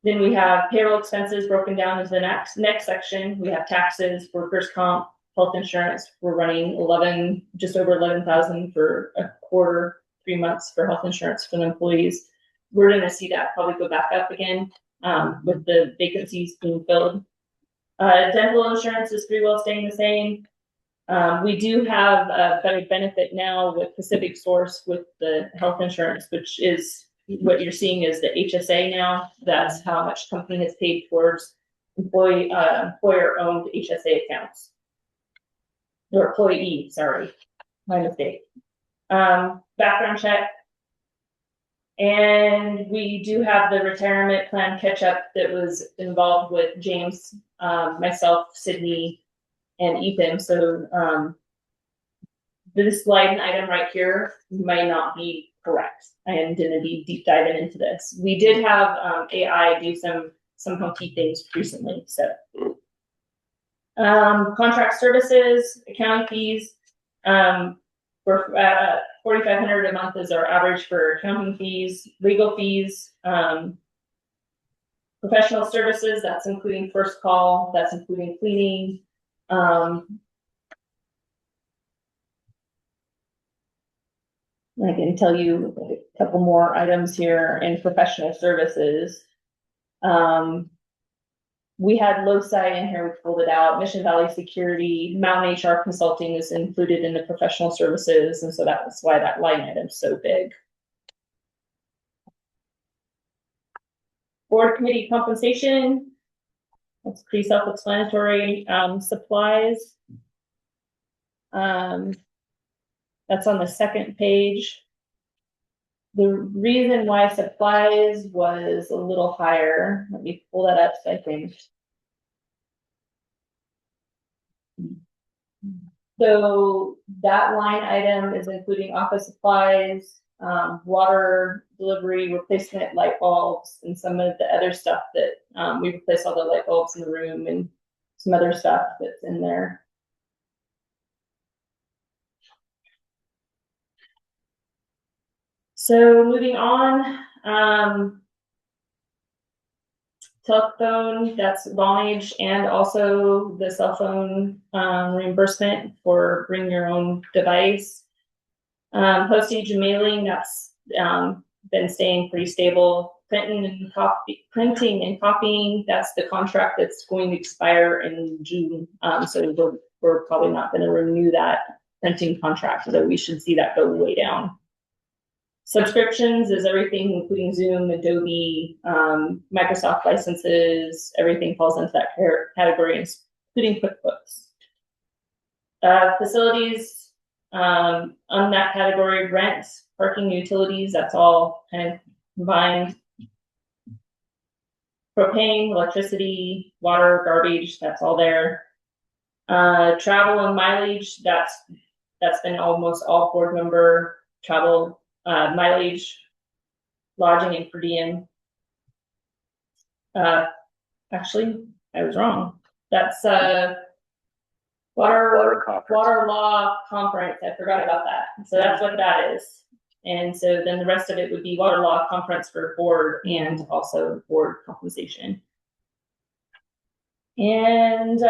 Then we have payroll expenses broken down into the next section. We have taxes, workers' comp, health insurance. We're running just over 11,000 for a quarter, 3 months for health insurance for the employees. We're going to see that probably go back up again with the vacancies being filled. Dental insurance is pretty well staying the same. We do have a better benefit now with Pacific Source with the health insurance, which is what you're seeing is the HSA now. That's how much company has paid towards employer-owned HSA accounts. Or employee, sorry, my mistake. Background check. And we do have the retirement plan catch-up that was involved with James, myself, Sydney, and Ethan. So this line item right here might not be correct. I am going to be deep diving into this. We did have AI do some funky things recently. So contract services, accounting fees, for $4,500 a month is our average for accounting fees, legal fees, professional services. That's including first call. That's including cleaning. I can tell you a couple more items here in professional services. We had LOSI in here, we pulled it out. Mission Valley Security, Mountain HR Consulting is included in the professional services, and so that's why that line item is so big. Board committee compensation, that's pretty self-explanatory. Supplies, that's on the second page. The reason why supplies was a little higher, let me pull that up so I think. So that line item is including office supplies, water delivery, replacement light bulbs, and some of the other stuff that we replaced all the light bulbs in the room and some other stuff that's in there. So moving on, telephone, that's Vonage, and also the cell phone reimbursement for bring your own device. Postage and mailing, that's been staying pretty stable. Printing and copying, that's the contract that's going to expire in June. So we're probably not going to renew that printing contract, so we should see that go way down. Subscriptions is everything, including Zoom, Adobe, Microsoft licenses, everything falls into that category, including QuickBooks. Facilities, on that category, rent, parking, utilities, that's all kind of combined. Propane, electricity, water, garbage, that's all there. Travel and mileage, that's been almost all board member travel. Mileage, lodging, and per diem. Actually, I was wrong. That's water law conference. I forgot about that. So that's what that is. And so then the rest of it would be water law conference for board and also board compensation. And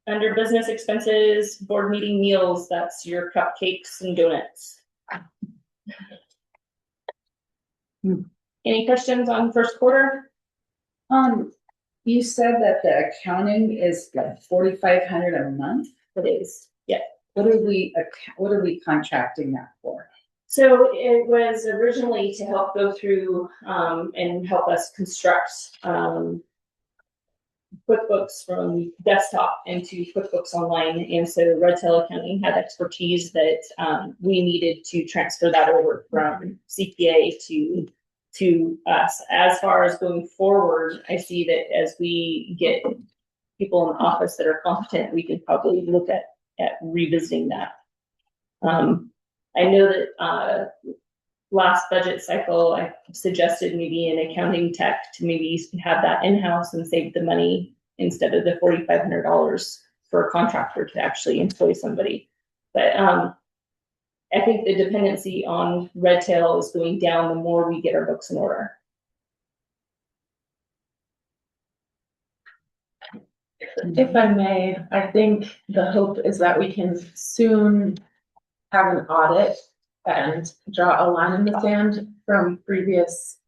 under business expenses, board meeting meals, that's your cupcakes and donuts. Any questions on first quarter? You said that the accounting is like $4,500 a month. It is, yeah. What are we contracting that for? So it was originally to help go through and help us construct QuickBooks from desktop into QuickBooks Online. And so Red Tail Accounting had expertise that we needed to transfer that over from CPA to us. As far as going forward, I see that as we get people in the office that are competent, we can probably look at revisiting that. I know that last budget cycle, I suggested maybe an accounting tech to maybe have that in-house and save the money instead of the $4,500 for a contractor to actually employ somebody. But I think the dependency on Red Tail is going down the more we get our books in order. If I may, I think the hope is that we can soon have an audit and draw a line in the sand from previous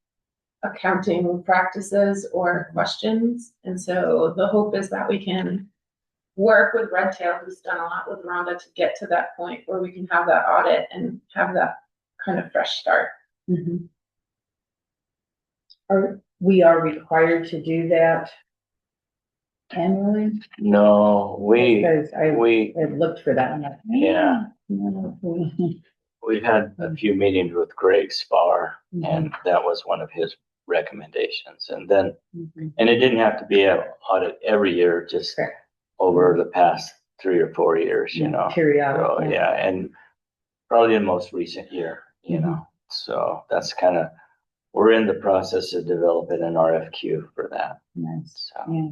accounting practices or questions. And so the hope is that we can work with Red Tail, who's done a lot with Rhonda, to get to that point where we can have that audit and have that kind of fresh start. We are required to do that annually? No, Because we I looked for that. I'm like, Yeah. no. we had a few meetings with Greg Spar, Mhm. and that was one of his recommendations. And then, Mhm. and it didn't have to be an audit every year, just Correct. over the past 3 or 4 years, you know. Periodic. So, yeah, and probably the most recent year, you Mhm. know. So that's kind of, we're in the process of developing an RFQ for that. Nice. So, Yeah.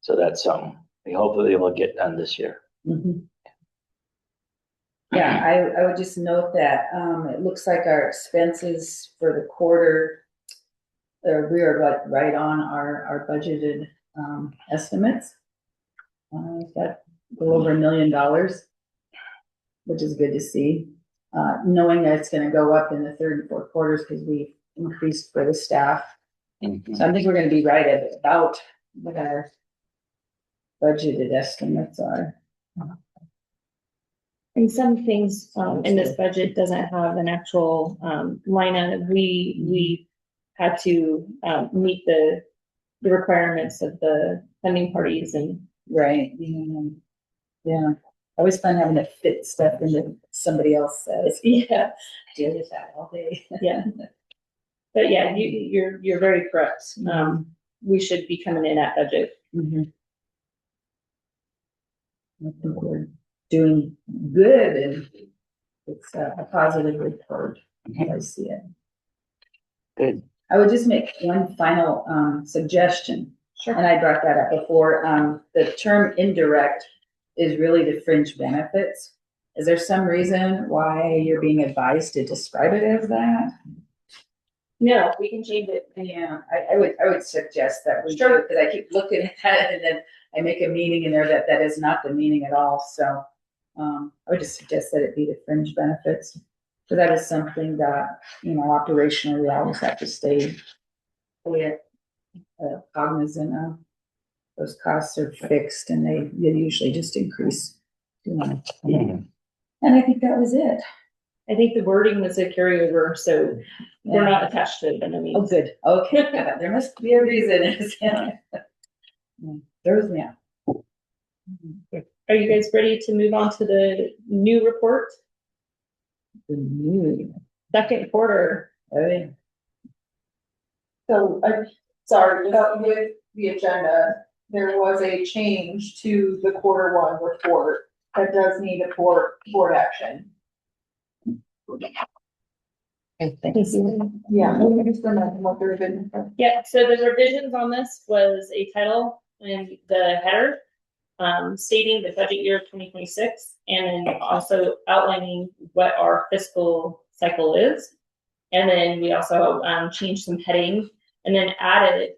so that's something we hopefully will get done this year. Mhm. Yeah, I would just note that, it looks like our expenses for the quarter, we are like right on our budgeted, estimates. We've got a little over $1 million, which is good to see. Knowing that it's gonna go up in the third and fourth quarters because we increased for the staff. So I think we're gonna be right at about what our budgeted estimates are. And some things in this budget doesn't have an actual line item. We had to meet the requirements of the funding parties and Right. Yeah. Always fun having to fit stuff into somebody else says. yeah, I deal with that all day. yeah. But yeah, you're very correct. We should be coming in at budget. Mhm. I think we're doing good and it's a positive report. I see it. Good. I would just make one final suggestion. Sure. And I brought that up before. The term indirect is really the fringe benefits. Is there some reason why you're being advised to describe it as that? No, we can change it. Yeah, I would suggest that we do, because I keep looking at it and then I make a meaning in there that is not the meaning at all. So I would just suggest that it be the fringe benefits. So that is something that, you know, operationally we always have to stay clear, cognizant of. Those costs are fixed and they usually just increase. You know. And I think that was it. I think the wording was a carryover, so we're not attached to it by no means. Oh, good. Okay. There must be a reason. Throws me out. Are you guys ready to move on to the new report? The new. Second quarter. Okay. So, sorry, with the agenda, there was a change to the quarter one report that does need a board action. Thank you. Yeah, let me just run that what there been. Yeah, so the revisions on this was a title and the header, stating the budget year 2026, and then also outlining what our fiscal cycle is. And then we also changed some heading and then added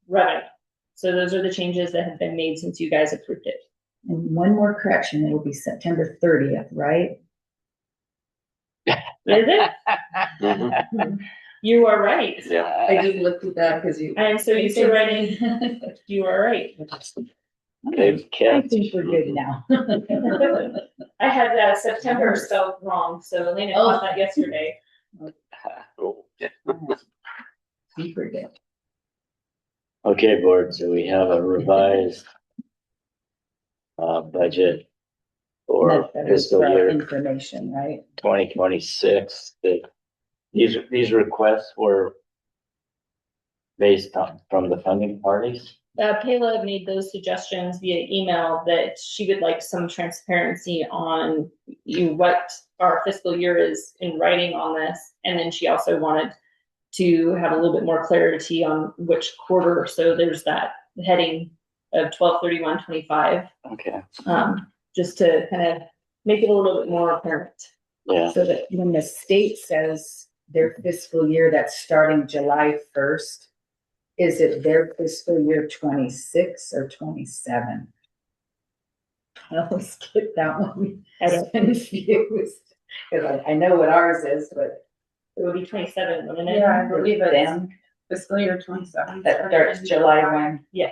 revenue. So those are the changes that have been made since you guys approved it. And one more correction, it will be September 30th, right? Is it? You are right. Yeah. I just looked at that because you. And so you said writing, you are right. They've I kept. think we're good now. I had September spelled wrong, so Elena caught that yesterday. Oh, yeah. Super good. Okay, board, so we have a revised budget for That was fiscal for our year information, right? 2026. These requests were based on, from the funding parties. Kayla made those suggestions via email that she would like some transparency on what our fiscal year is in writing on this. And then she also wanted to have a little bit more clarity on which quarter. So there's that heading of 12/31/25. Okay, Just to kind of make it a little bit more apparent. yeah, So that when the state says their fiscal year that's starting July 1st, is it their fiscal year 26 or 27? I always get that one. I don't- confused. Cause I know what ours is, but It would be 27, wouldn't it? Yeah, I believe it's them, fiscal year 27. that starts July 1. Yeah.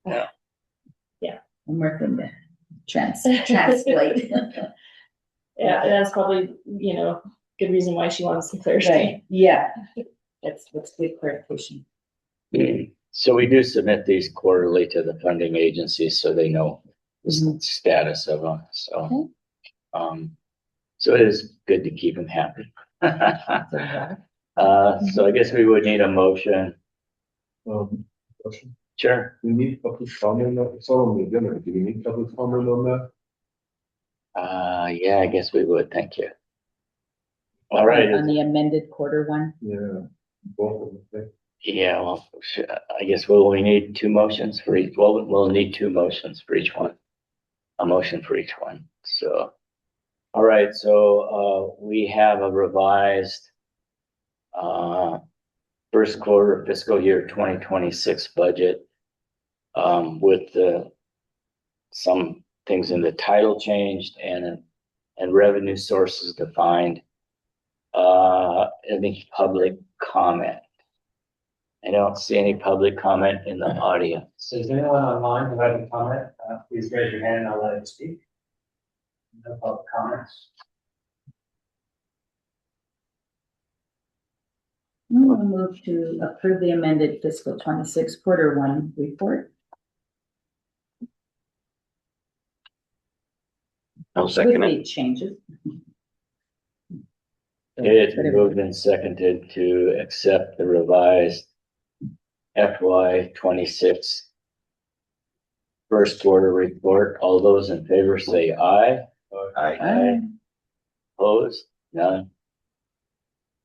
Yeah. Yeah. I'm working to translate. Yeah, and that's probably, good reason why she wants some clarity. Right, yeah. That's good clarification. so we do submit these quarterly to the funding agencies so they know the status of them, so. So it is good to keep them happy. So I guess we would need a motion. Question. Sure. We need public comment on, it's all on the agenda. Do we need public comment on that? Yeah, I guess we would, thank you. All right, On the amended quarter one. Yeah, both of them, I think. yeah, well, I guess we need two motions for each, well, we'll need two motions for each one. A motion for each one, so. All right, so, we have a revised, first quarter fiscal year 2026 budget, with some things in the title changed and revenue sources defined. Any public comment? I don't see any public comment in the audience. So is anyone online who have a comment? Please raise your hand and I'll let you speak. No public comments. We'll move to approve the amended fiscal 26 quarter one report. I'll second With it. the changes. It's been moved and seconded to accept the revised FY 26 first quarter report. All those in favor say aye. Aye. Opposed? None.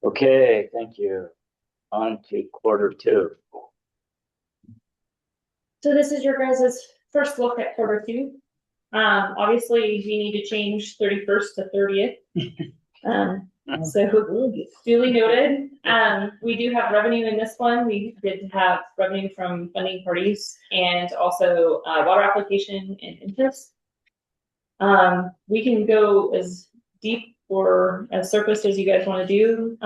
Okay, thank you. On to quarter two. So this is your guys' first look at quarter two. Obviously we need to change 31st to 30th. So duly noted. We do have revenue in this one. We did have revenue from funding parties and also water application and interest. We can go as deep or as surface as you guys want to do.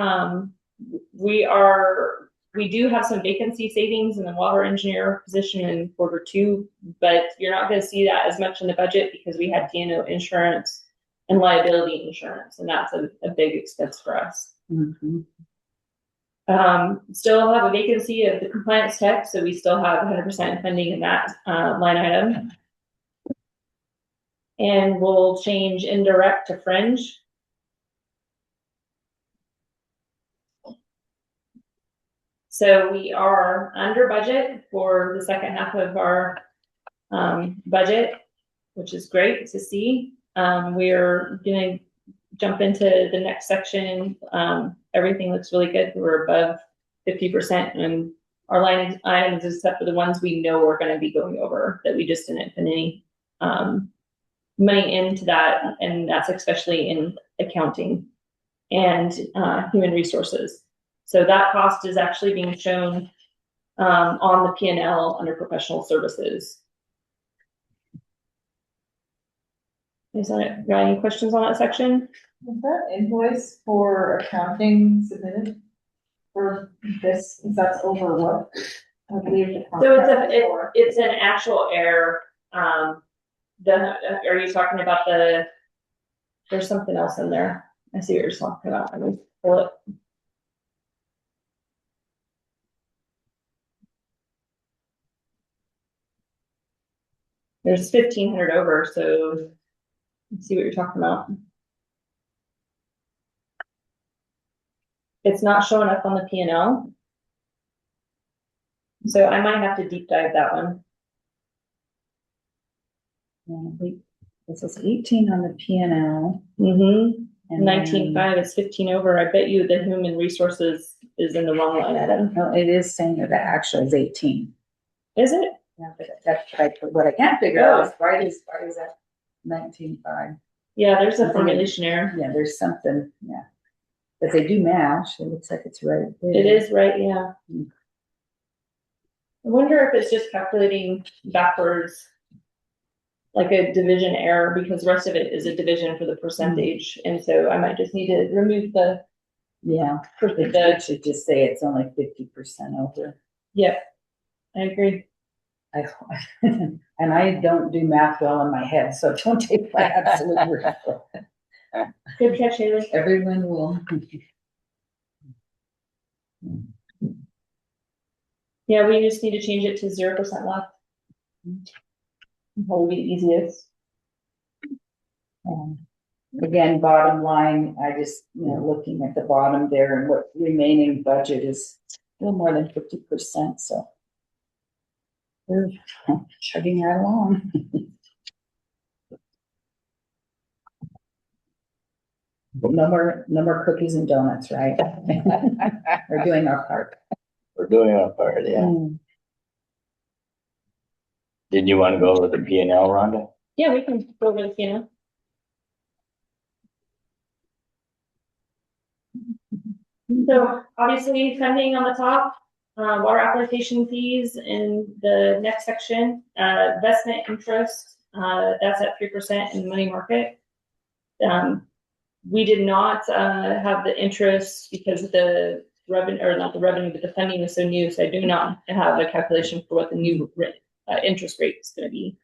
We do have some vacancy savings in the water engineer position in quarter two, but you're not going to see that as much in the budget because we had D&O insurance and liability insurance, and that's a big expense for us. Still have a vacancy of the compliance tech, so we still have 100% funding in that line item. And we'll change indirect to fringe. So we are under budget for the second half of our budget, which is great to see. We're going to jump into the next section. Everything looks really good. We're above 50% and our line items, except for the ones we know we're going to be going over that we just didn't put any money into that. And that's especially in accounting and human resources. So that cost is actually being shown on the P&L under professional services. Is that, got any questions on that section? Was that invoice for accounting submitted for this? Is that over what? I believe. So it's an actual error. Are you talking about there's something else in there. I see what you're talking about. Let me pull it. There's 1,500 over, so let's see what you're talking about. It's not showing up on the P&L. So I might have to deep dive that one. This is 18 on the P and L. Mm-hmm. And 19.5 is 15 over. I bet you the human resources is in the wrong line item. No, it is saying that it actually is 18. Is it? Yeah, but that's what I can't figure out is why is that 19.5? Yeah, there's a formulation error. Yeah, there's something, yeah. But they do match. It looks like it's right there. It is right, yeah. I wonder if it's just calculating backwards, like a division error, because the rest of it is a division for the percentage. And so I might just need to remove the. Yeah, it should just say it's only 50% over. Yep, I agree. And I don't do math well in my head, so don't take my absolute word for it. Good catch, Haley. Everyone will. Yeah, we just need to change it to 0% left. Probably be the easiest. Again, bottom line, I just, looking at the bottom there and what remaining budget is a little more than 50%, so we're chugging right along. No more cookies and donuts, right? We're doing our part. We're doing our part, yeah. Did you want to go over the P and L, Rhonda? Yeah, we can go over the piano. So obviously funding on the top, water application fees in the next section, investment interest, that's at 3% in the money market. We did not have the interest because the revenue, or not the revenue, but the funding is so new. So I do not have a calculation for what the new interest rate is going to be.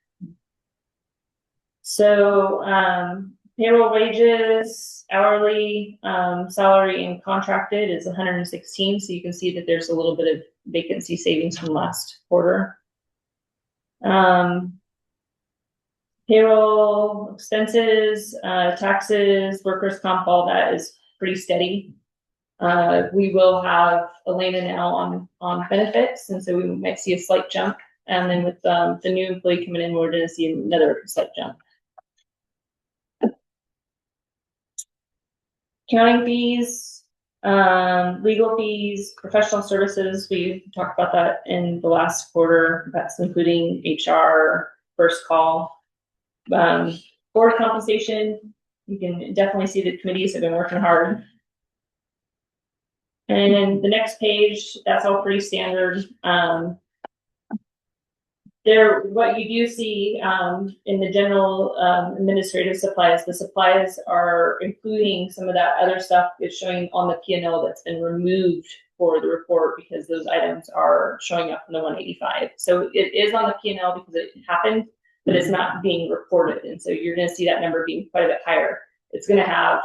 So payroll, wages, hourly, salary, and contracted is 116. So you can see that there's a little bit of vacancy savings from last quarter. Payroll, expenses, taxes, workers' comp, all that is pretty steady. We will have Elena now on benefits, and so we might see a slight jump. And then with the new employee coming in, we're going to see another slight jump. Accounting fees, legal fees, professional services, we talked about that in the last quarter. That's including HR, first call. Board compensation, you can definitely see the committees have been working hard. And the next page, that's all pretty standard. What you do see in the general administrative supplies, the supplies are including some of that other stuff it's showing on the P&L that's been removed for the report because those items are showing up in the 185. So it is on the P&L because it happened, but it's not being reported. And so you're going to see that number being quite a bit higher. It's going to have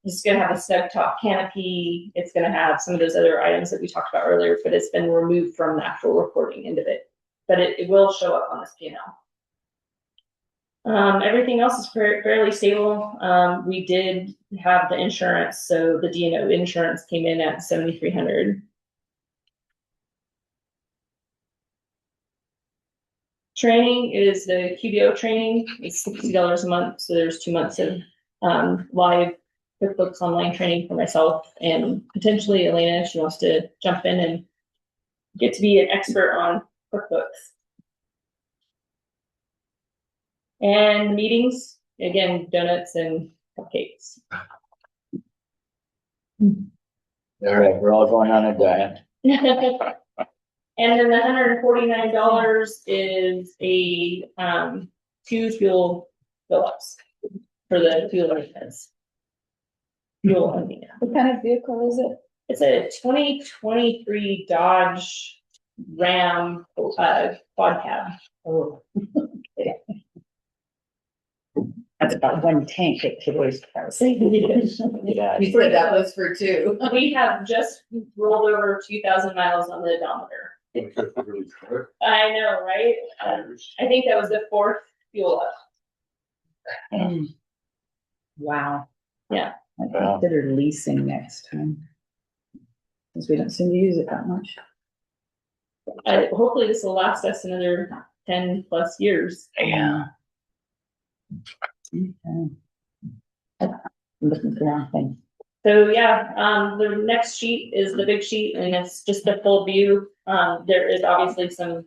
it's going to have a snug top canopy. It's going to have some of those other items that we talked about earlier, but it's been removed from the actual reporting end of it. But it will show up on this P&L. Everything else is fairly stable. We did have the insurance, so the D&O insurance came in at $7,300. Training is the QBO training. It's $60 a month, so there's 2 months of live QuickBooks online training for myself and potentially Elena if she wants to jump in and get to be an expert on QuickBooks. And meetings, again, donuts and cupcakes. All right, we're all going on a diet. And then the $149 is a 2 fuel fill-ups for the fuel events. What kind of vehicle is it? It's a 2023 Dodge Ram quad cab. Oh, okay. That's about one tank at today's price. Yeah. You said that was for 2. We have just rolled over 2,000 miles on the odometer. Really quick. I know, right? I think that was the 4th fuel up. Wow. Yeah. I consider leasing next time. Since we don't seem to use it that much. Hopefully this will last us another 10+ years. Yeah. Okay. I'm looking for the wrong thing. So yeah, the next sheet is the big sheet, and it's just a full view. There is obviously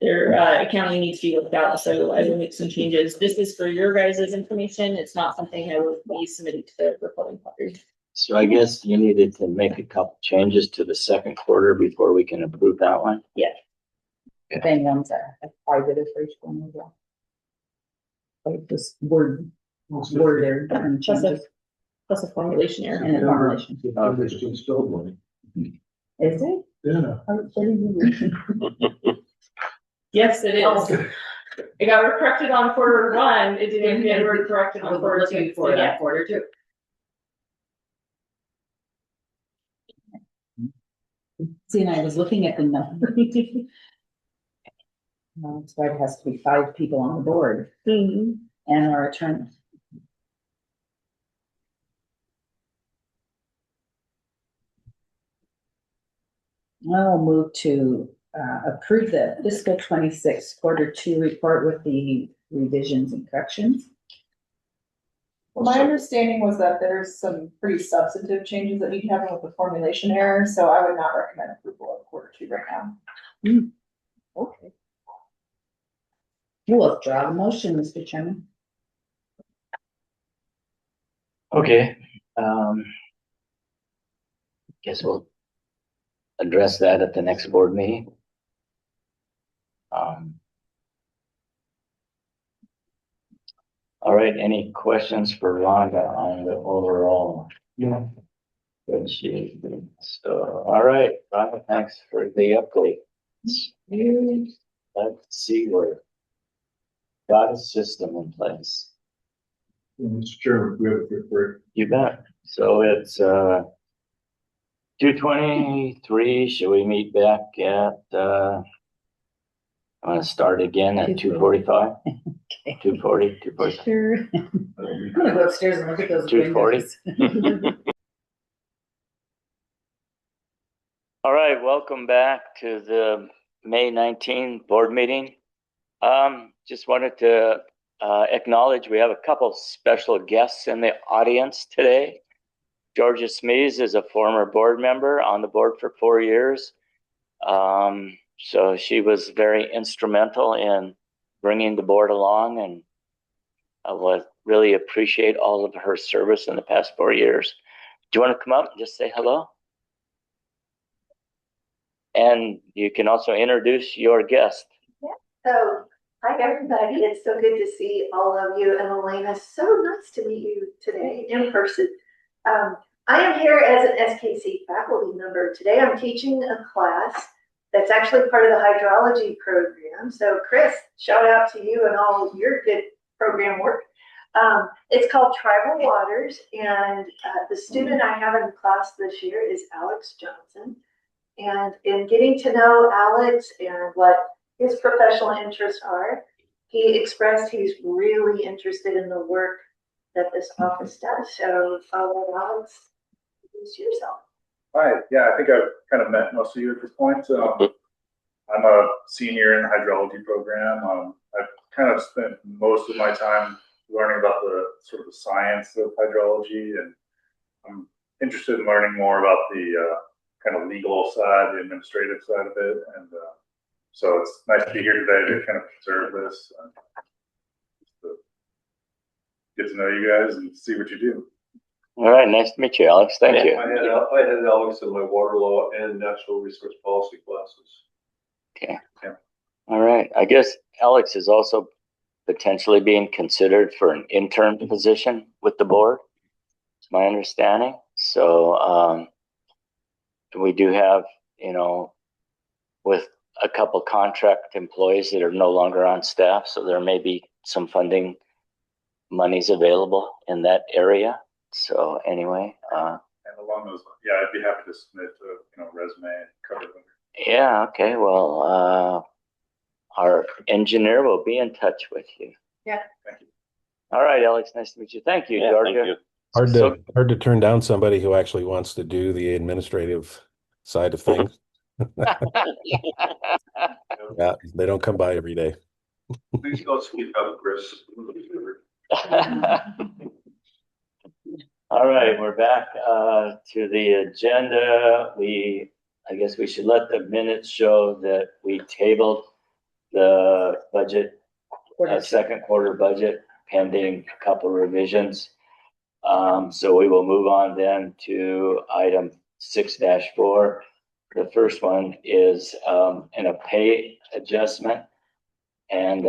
accounting needs to be looked out, so I will make some changes. This is for your guys' information. It's not something I will be submitting to the reporting body. So I guess you needed to make a couple changes to the second quarter before we can approve that one. Yeah. Thing ones that have positive for each one as well. Like this word there and changes Plus a formulation error. and a formulation. It's installed one. Is it? Yeah. Yes, it is. It got corrected on quarter one. It didn't get corrected on quarter two. For So, that quarter too. See, and I was looking at the number. No, that's why it has to be 5 people on the board Mhm. and our attorney. I'll move to approve the fiscal 26 quarter 2 report with the revisions and corrections. Well, my understanding was that there's some pretty substantive changes that need to happen with the formulation error, so I would not recommend approval of quarter 2 right now. Okay. We'll withdraw the motion, Mr. Chairman. Okay. Guess we'll address that at the next board meeting. All right, any questions for Rhonda on the overall? Yeah. Good sheet. So, all right, Rhonda, thanks for the update. Let's see where got a system in place. Mr. Chairman, we have a quick break. You bet. So it's 2:23. Should we meet back at I'm gonna start again at 2:45? Okay. 2:40, 2:45. Sure. I'm gonna go upstairs and look at those 2:40. windows. All right, welcome back to the May 19 board meeting. Just wanted to acknowledge we have a couple special guests in the audience today. Georgia Smees is a former board member on the board for 4 years. So she was very instrumental in bringing the board along, and I would really appreciate all of her service in the past 4 years. Do you want to come up and just say hello? And you can also introduce your guest. So, hi everybody, it's so good to see all of you, and Elena, so nice to meet you today in person. I am here as an SKC faculty member. Today I'm teaching a class that's actually part of the hydrology program. So Chris, shout out to you and all your good program work. It's called Tribal Waters, and the student I have in class this year is Alex Johnson. And in getting to know Alex and what his professional interests are, he expressed he's really interested in the work that this office does. So I'll let Alex introduce yourself. Hi, yeah, I think I've kind of met most of you at this point. I'm a senior in the hydrology program. I've kind of spent most of my time learning about the sort of the science of hydrology, and I'm interested in learning more about the kind of legal side, the administrative side of it. And so it's nice to be here today to kind of observe this, to get to know you guys and see what you do. All right, nice to meet you, Alex. Thank you. I had Alex in my water law and natural resource policy classes. Okay. Yeah. All right. I guess Alex is also potentially being considered for an intern position with the board. It's my understanding. So we do have, with a couple contract employees that are no longer on staff, so there may be some funding monies available in that area. So anyway, and along those lines, yeah, I'd be happy to submit a resume and cover them. yeah, okay. Well, our engineer will be in touch with you. Yeah. Thank you. All right, Alex. Nice to meet you. Thank you, Yeah, Georgia. thank you. Hard to turn down somebody who actually wants to do the administrative side of things. Yeah, they don't come by every day. Please go speak up, Chris. All right, we're back to the agenda. I guess we should let the minutes show that we tabled the budget, second quarter budget, pending a couple revisions. So we will move on then to item 6-4. The first one is in a pay adjustment, and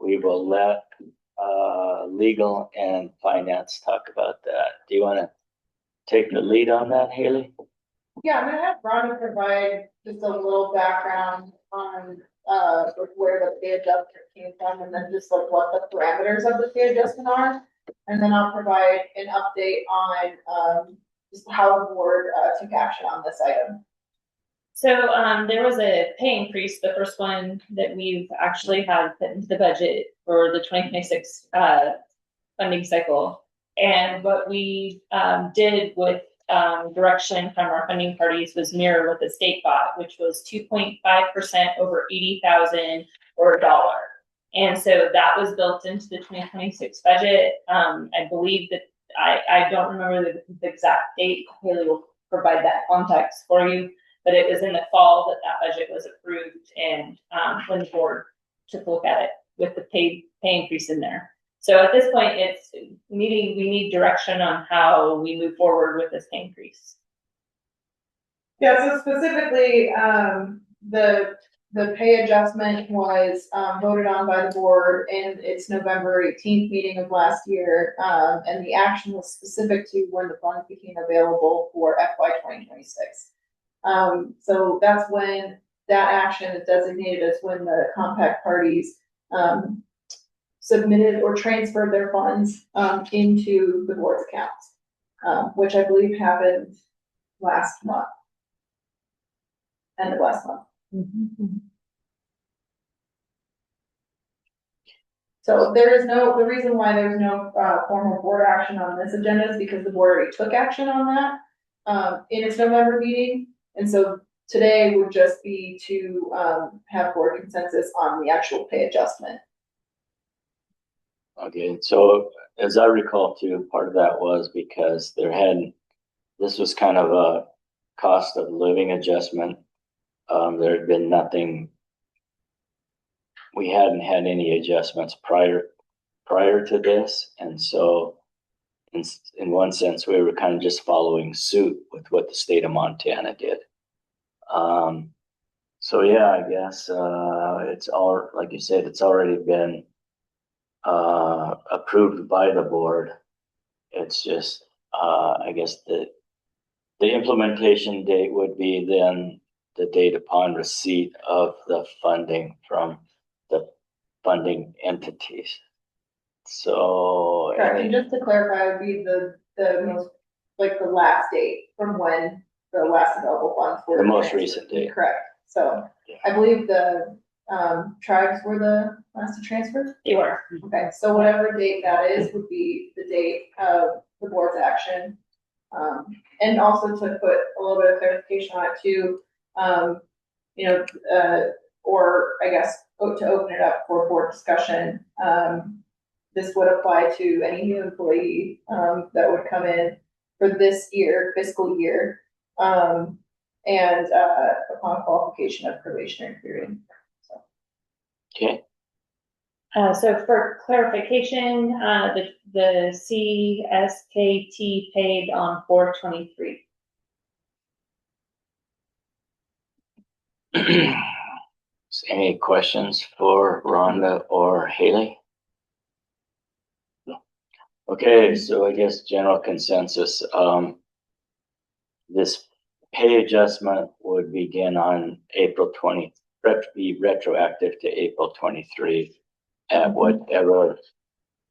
we will let legal and finance talk about that. Do you want to take the lead on that, Haley? Yeah, I'm gonna have Rhonda provide just a little background on, like where the pay adjustment came from, and then just like what the parameters of the pay adjustment are. And then I'll provide an update on, just how the board, took action on this item. So there was a pay increase, the first one that we've actually had put into the budget for the 2026 funding cycle. And what we did with direction from our funding parties was mirror what the state got, which was 2.5% over 80,000 or $1. And so that was built into the 2026 budget. I believe that I don't remember the exact date. Haley will provide that context for you. But it was in the fall that budget was approved, and when the board took a look at it with the pay increase in there. So at this point, we need direction on how we move forward with this pay increase. Yeah, so specifically, the pay adjustment was voted on by the board in its November 18th meeting of last year. And the action was specific to when the funds became available for FY 2026. So that's when that action is designated as when the compact parties submitted or transferred their funds into the board's accounts, which I believe happened last month. End of last month. So the reason why there's no formal board action on this agenda is because the board already took action on that in its November meeting. And so today would just be to have board consensus on the actual pay adjustment. Okay, so as I recall too, part of that was because this was kind of a cost of living adjustment. There had been nothing, we hadn't had any adjustments prior to this. And so in one sense, we were kind of just following suit with what the state of Montana did. So yeah, I guess it's all, like you said, it's already been approved by the board. It's just I guess the implementation date would be then the date upon receipt of the funding from the funding entities. So correct. And just to clarify, it would be the most, like the last date from when the last available funds were. The most recent date. Correct. So yeah. I believe the tribes were the last to transfer? They were. Okay, so whatever date that is would be the date of the board's action. And also to put a little bit of clarification on it too, or I guess to open it up for board discussion, this would apply to any new employee that would come in for this year, fiscal year, and upon qualification of probationary period. So. Okay. So for clarification, the CSKT paid on 4/23. Any questions for Rhonda or Haley? Okay, so I guess general consensus, this pay adjustment would begin on April 20, be retroactive to April 23 at whatever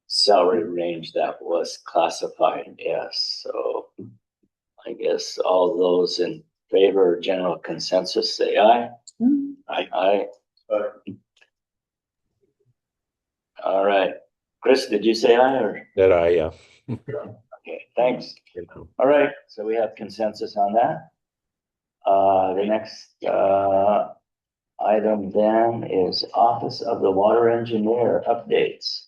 salary range that was classified as. So I guess all those in favor of general consensus say aye. Aye. All right. Chris, did you say aye or? Did I, yeah. Okay, thanks. All right, so we have consensus on that. The next, item then is Office of the Water Engineer updates.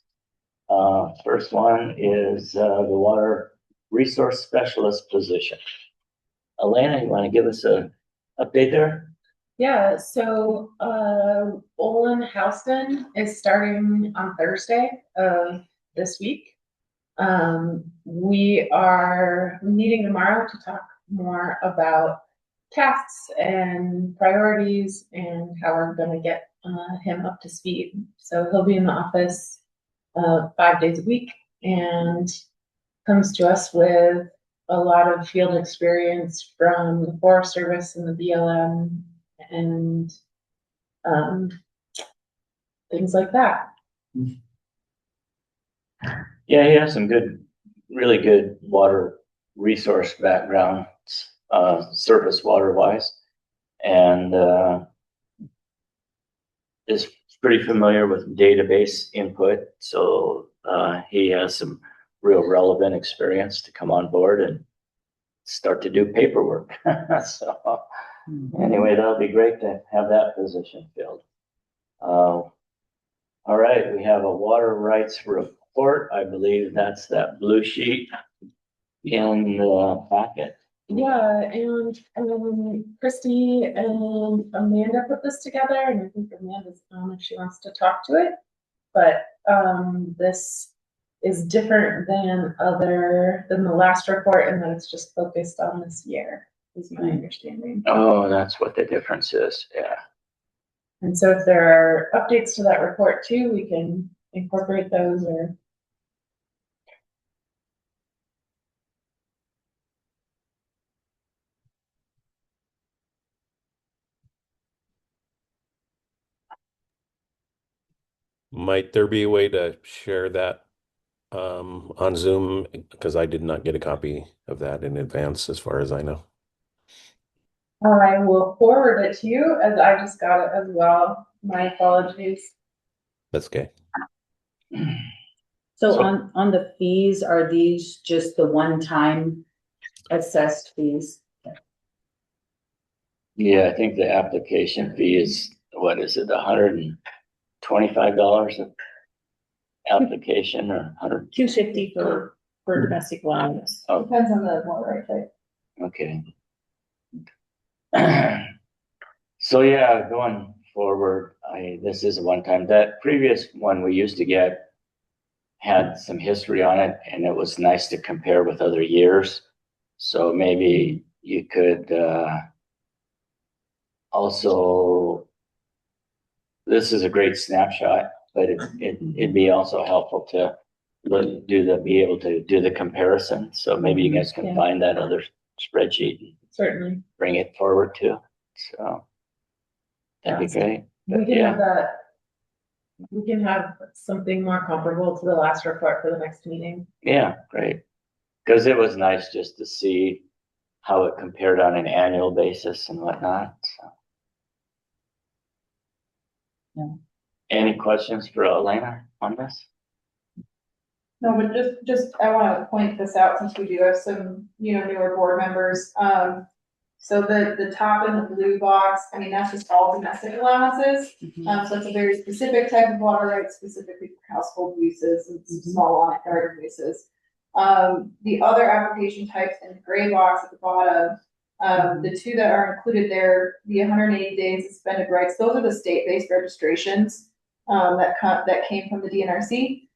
First one is, the Water Resource Specialist position. Elena, you want to give us a update there? Yeah, so Olin Houston is starting on Thursday of this week. We are meeting tomorrow to talk more about tasks and priorities and how we're gonna get him up to speed. So he'll be in the office 5 days a week and comes to us with a lot of field experience from the Forest Service and the BLM and things like that. Yeah, he has some good, really good water resource background, surface water wise. And, is pretty familiar with database input. So, he has some real relevant experience to come on board and start to do paperwork. So anyway, that'll be great to have that position filled. All right, we have a water rights report. I believe that's that blue sheet in the packet. Yeah, and Christy and Amanda put this together, and I think Amanda's on if she wants to talk to it. But this is different than the last report, and that it's just focused on this year, is my understanding. Oh, that's what the difference is, yeah. And so if there are updates to that report too, we can incorporate those or. Might there be a way to share that on Zoom? Because I did not get a copy of that in advance, as far as I know. I will forward it to you as I just got it as well. My apologies. That's okay. So on the fees, are these just the one-time assessed fees? Yeah, I think the application fee is, what is it, $125 an application or $250 for domestic violence. Oh, Depends on the water right type. okay. So yeah, going forward, this is a one-time. That previous one we used to get had some history on it, and it was nice to compare with other years. So maybe you could also, this is a great snapshot, but it'd be also helpful to be able to do the comparison. So maybe you guys can Yeah. find that other spreadsheet and Certainly. bring it forward too. So that'd be great. We But can yeah. have that. We can have something more comparable to the last report for the next meeting. Yeah, great. Because it was nice just to see how it compared on an annual basis and whatnot. So. Yeah. Any questions for Elena on this? No, but just, I wanna point this out since we do have some, newer board members. So the top in the blue box, I mean, that's just all domestic allowances. So it's a very specific type of water right, specifically for household uses and some small lawn garden uses. The other application types in the gray box at the bottom, the two that are included there, the 180 days suspended rights, those are the state-based registrations that came from the DNRC.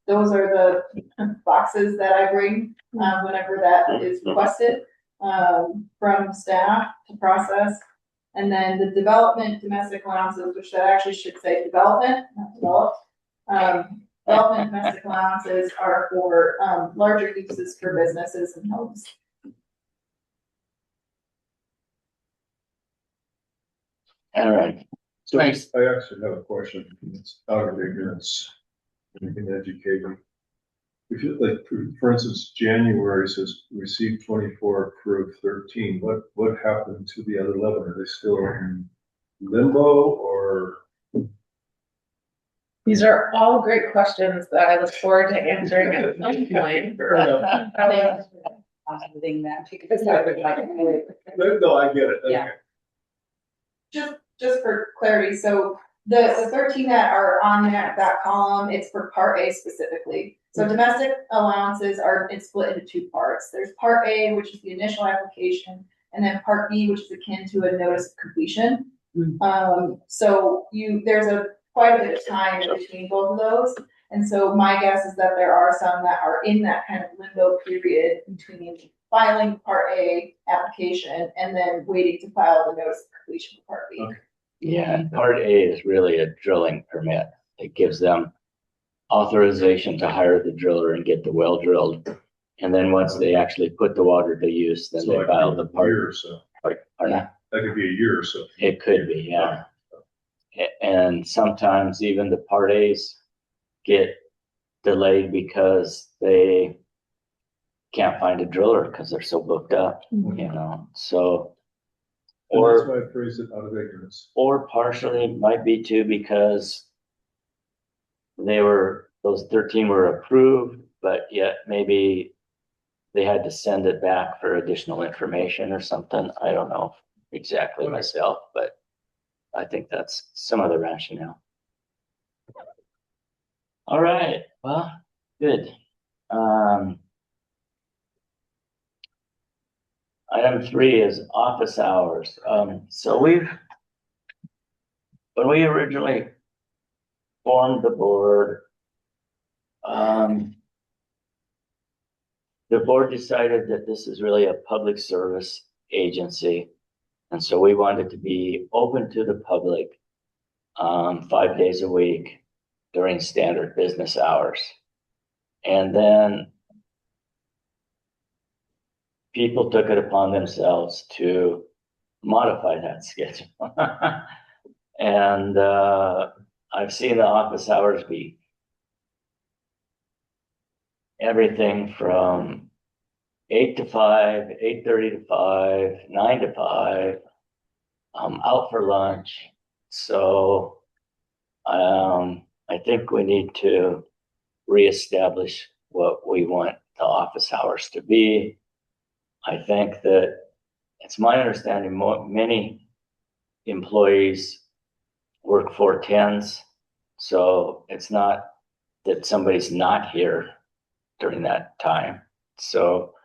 Those are the boxes that I bring whenever that is requested from staff to process. And then the development domestic allowances, which that actually should say development, not developed. Development domestic allowances are for larger uses for businesses and homes. All right. So Thanks. I actually have a question. It's out of ignorance. You can educate me. If you, like, for instance, January says received 24, approved 13. What happened to the other 11? Are they still in limbo or? These are all great questions that I look forward to answering at some point. positing that because I would like. No, I get it. Yeah. Just for clarity, so the 13 that are on that column, it's for part A specifically. So domestic allowances it's split into two parts. There's part A, which is the initial application, and then part B, which is akin to a notice of completion. So there's quite a bit of time in between both of those. And so my guess is that there are some that are in that kind of limbo period between filing part A application and then waiting to file the notice of completion for part B. Okay. Yeah, part A is really a drilling permit. It gives them authorization to hire the driller and get the well drilled. And then once they actually put the water to use, then So they like file the a part. year or so. Pardon? That could be a year or so. It could be, yeah. And sometimes even the part A's get delayed because they can't find a driller because they're so booked up, so. And that's Or, why I phrased it out of ignorance. or partially might be too because those 13 were approved, but yet maybe they had to send it back for additional information or something. I don't know exactly myself, but I think that's some of the rationale. All right, well, good. Item 3 is office hours. So when we originally formed the board, the board decided that this is really a public service agency. And so we wanted to be open to the public 5 days a week during standard business hours. And then people took it upon themselves to modify that schedule. And I've seen the office hours be everything from 8 to 5, 8:30 to 5, 9 to 5, out for lunch. So I think we need to reestablish what we want the office hours to be. I think that it's my understanding many employees work 4/10s, so it's not that somebody's not here during that time. So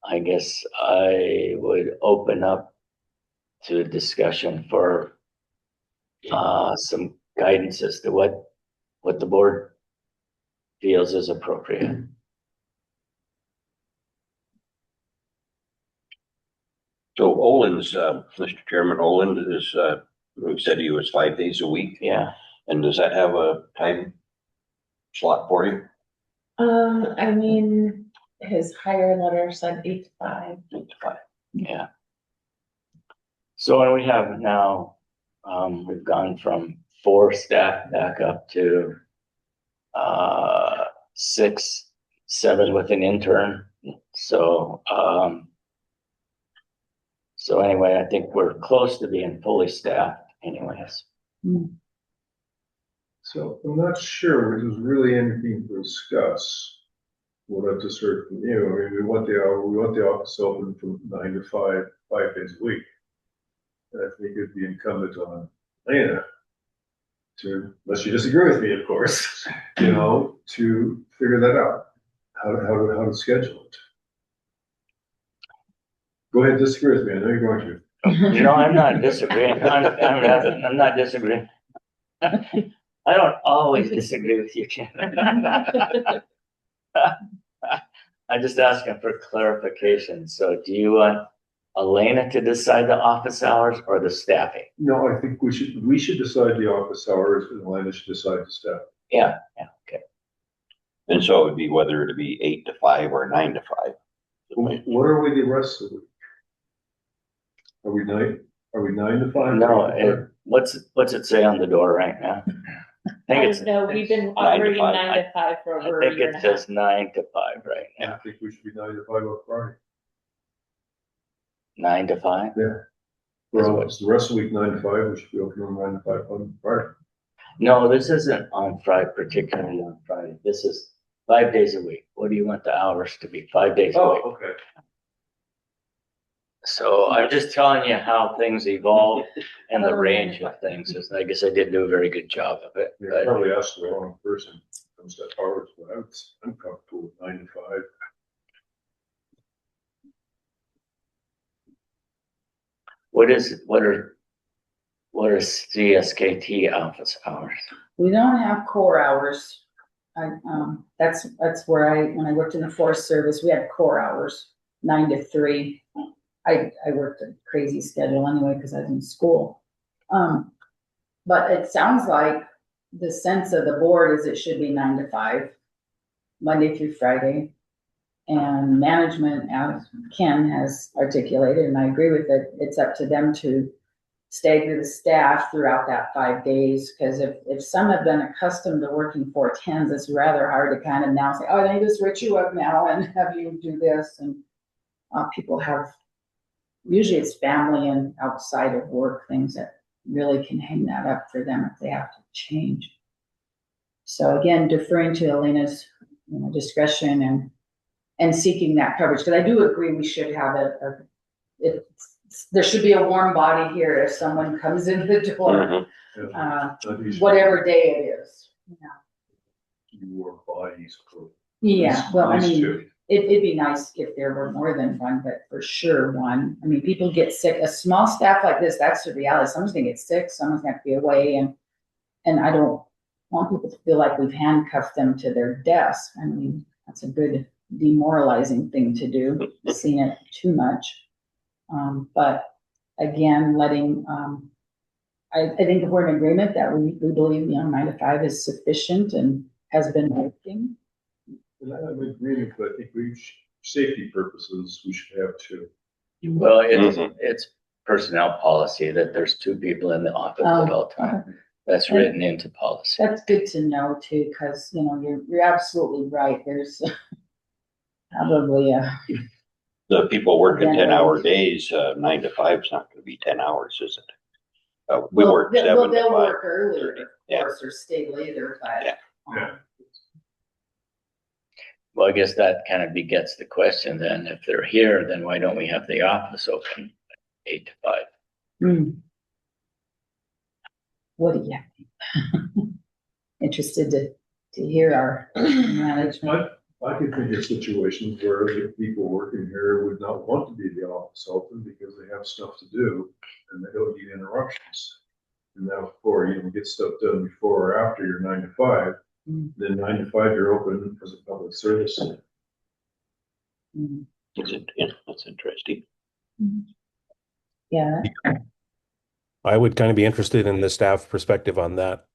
I guess I would open up to a discussion for some guidance as to what the board feels is appropriate. So Olin's, Mr. Chairman, Olin is, who said he was 5 days a week. Yeah. And does that have a time slot for you? I mean, his hire letter said 8 to 5. 8 to 5. Yeah. So when we have now, we've gone from 4 staff back up to 6, 7 with an intern. So anyway, I think we're close to being fully staffed anyways. So I'm not sure if there's really anything to discuss. What I've just heard from you, I mean, we want the office open from 9 to 5, 5 days a week. And I think it'd be incumbent on Lena to, unless you disagree with me, of course, to figure that out, how to schedule it. Go ahead, disagree with me. I know you're going to. No, I'm not disagreeing. I'm not disagreeing. I don't always disagree with you, Ken. I'm just asking for clarification. So do you want Elena to decide the office hours or the staffing? No, I think we should decide the office hours and Lena should decide the staff. Yeah, okay. And so it would be whether it be 8 to 5 or 9 to 5. What are we the rest of the week? Are we 9 to 5? No, what's it say on the door right now? I think it's. No, we've been 9 to operating 5. 9 to 5 for I over a think year it and a half. says 9 to 5 right I now. think we should be 9 to 5 on Friday. 9 to 5? Yeah. Well, it's the rest of the week, 9 to 5, we should be open on 9 to 5 on Friday. No, this isn't on Friday, particularly on Friday. This is 5 days a week. What do you want the hours to be? 5 days a week. Oh, okay. So I'm just telling you how things evolve and the range of things. I guess I didn't do a very good job of it, Yeah, but probably asked the wrong person. Comes to hours, but I'm comfortable with 9 to 5. what are CSKT office hours? We don't have core hours. That's where when I worked in the Forest Service, we had core hours, 9 to 3. I worked a crazy schedule anyway, because I was in school. But it sounds like the sense of the board is it should be 9 to 5, Monday through Friday. And management, as Ken has articulated, and I agree with it, it's up to them to stagger the staff throughout that 5 days. Because if some have been accustomed to working 410s, it's rather hard to kind of now say, oh, I need to switch you up now and have you do this. And people have, usually it's family and outside of work things that really can hang that up for them if they have to change. So again, deferring to Elena's discretion and seeking that coverage, because I do agree we should have there should be a warm body here if someone comes in the door, whatever day it is. Your bodies. Yeah, well, I mean, two. it'd be nice if there were more than one, but for sure one. I mean, people get sick. A small staff like this, that's the reality. Someone's gonna get sick, someone's gonna be away, and I don't want people to feel like we've handcuffed them to their desk. I mean, that's a good demoralizing thing to do. I've seen it too much. But again, I think if we're in agreement that we believe 9 to 5 is sufficient and has been working. And I'm in agreement, but I think safety purposes, we should have 2. Well, it's personnel policy that there's 2 people in the office at all times. That's written into policy. That's good to know too, because you're absolutely right. There's probably The people working 10-hour days, 9 to 5 is not going to be 10 hours, is it? We work 7 to 5. They'll work earlier, of Yeah. course, or stay later, but. Yeah. Well, I guess that kind of begets the question then, if they're here, then why don't we have the office open 8 to 5? What do you think? Interested to hear our management. I could think of situations where the people working here would not want to be the office open because they have stuff to do and they don't need interruptions. And now, get stuff done before or after your 9 to 5. Then 9 to 5, you're open as a public service. That's interesting. Yeah. I would kind of be interested in the staff perspective on that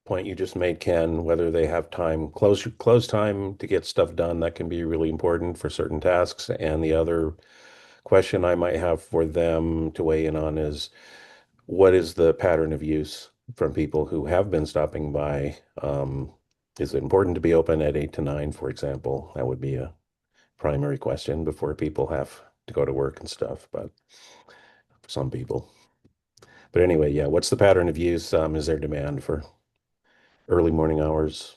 point you just made, Ken, whether they have close time to get stuff done. That can be really important for certain tasks. And the other question I might have for them to weigh in on is, what is the pattern of use from people who have been stopping by? Is it important to be open at 8 to 9, for example? That would be a primary question before people have to go to work and stuff, but for some people. But anyway, yeah, what's the pattern of use? Is there demand for early morning hours?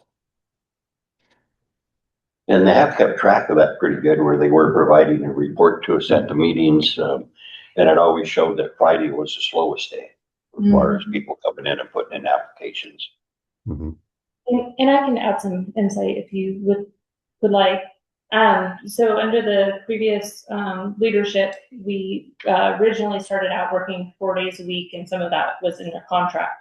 And they have kept track of that pretty good, where they were providing a report to us at the meetings. And it always showed that Friday was the slowest day as far as people coming in and putting in applications. And I can add some insight if you would like. So under the previous leadership, we originally started out working 4 days a week, and some of that was in the contract.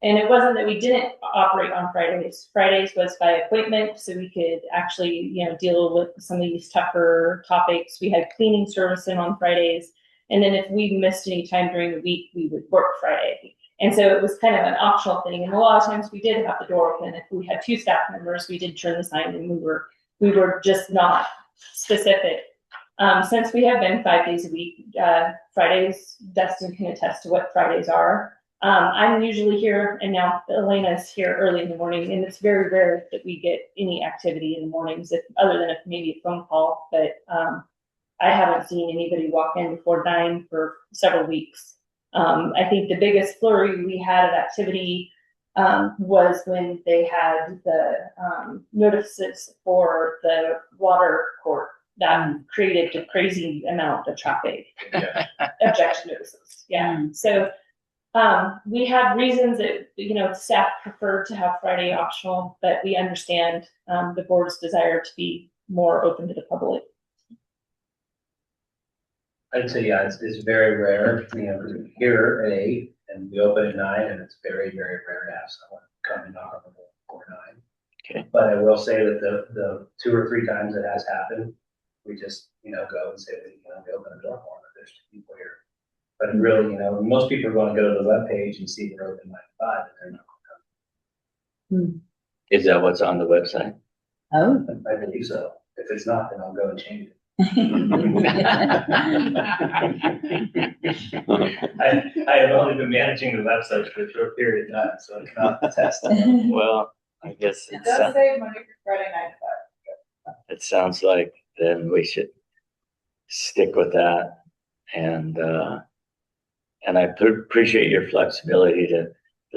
And it wasn't that we didn't operate on Fridays. Fridays was by appointment, so we could actually, deal with some of these tougher topics. We had cleaning service in on Fridays, and then if we missed any time during the week, we would work Friday. And so it was kind of an optional thing. And a lot of times we did have the door open. If we had 2 staff members, we did turn the sign, and we were just not specific. Since we have been 5 days a week, Fridays, Dustin can attest to what Fridays are. I'm usually here, and now Elena's here early in the morning, and it's very rare that we get any activity in the mornings, other than maybe a phone call. But I haven't seen anybody walk in before 9 for several weeks. I think the biggest flurry we had of activity was when they had the notices for the water court that created the crazy amount of traffic Yeah. objection notices. Yeah. So we have reasons that, staff prefer to have Friday optional, but we understand the board's desire to be more open to the public. I'd say, yeah, it's very rare, we're here at 8 and we open at 9, and it's very, very rare to have someone come and knock on the door before 9. Okay. But I will say that the 2 or 3 times it has happened, we just, go and say, we open the door for them if there's 2 people here. But really, most people are going to go to the webpage and see we're open 9 to 5, and they're not going to come. Is that what's on the website? Oh. I believe so. If it's not, then I'll go and change it. I have only been managing the website for a short period of time, so it's not a test. Well, I guess It does save money for Friday night, but. it sounds like then we should stick with that. And I appreciate your flexibility that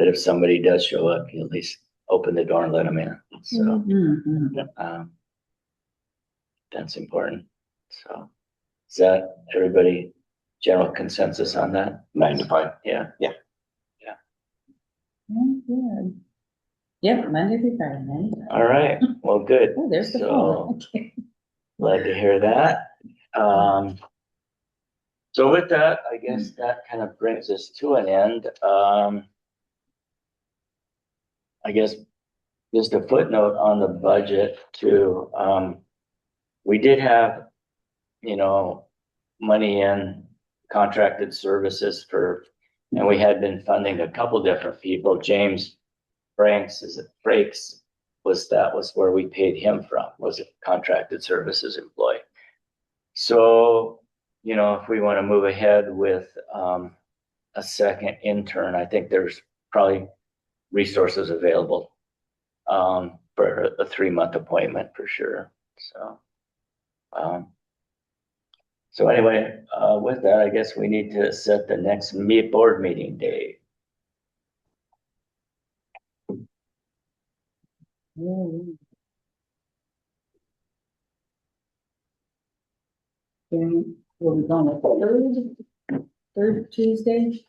if somebody does show up, you at least open the door and let them in. So that's important. So is that everybody general consensus on that? 9 to 5. Yeah. Yeah. Oh, good. Yep, Monday through Friday, 9 to 5. All right. Well, good. Oh, there's the So phone. Okay. glad to hear that. So with that, I guess that kind of brings us to an end. I guess just a footnote on the budget too. We did have, money in contracted services and we had been funding a couple different people. James Franks was where we paid him from, was a contracted services employee. So, if we want to move ahead with a second intern, I think there's probably resources available for a 3-month appointment for sure. So anyway, with that, I guess we need to set the next board meeting date. Will we go on the third Tuesday?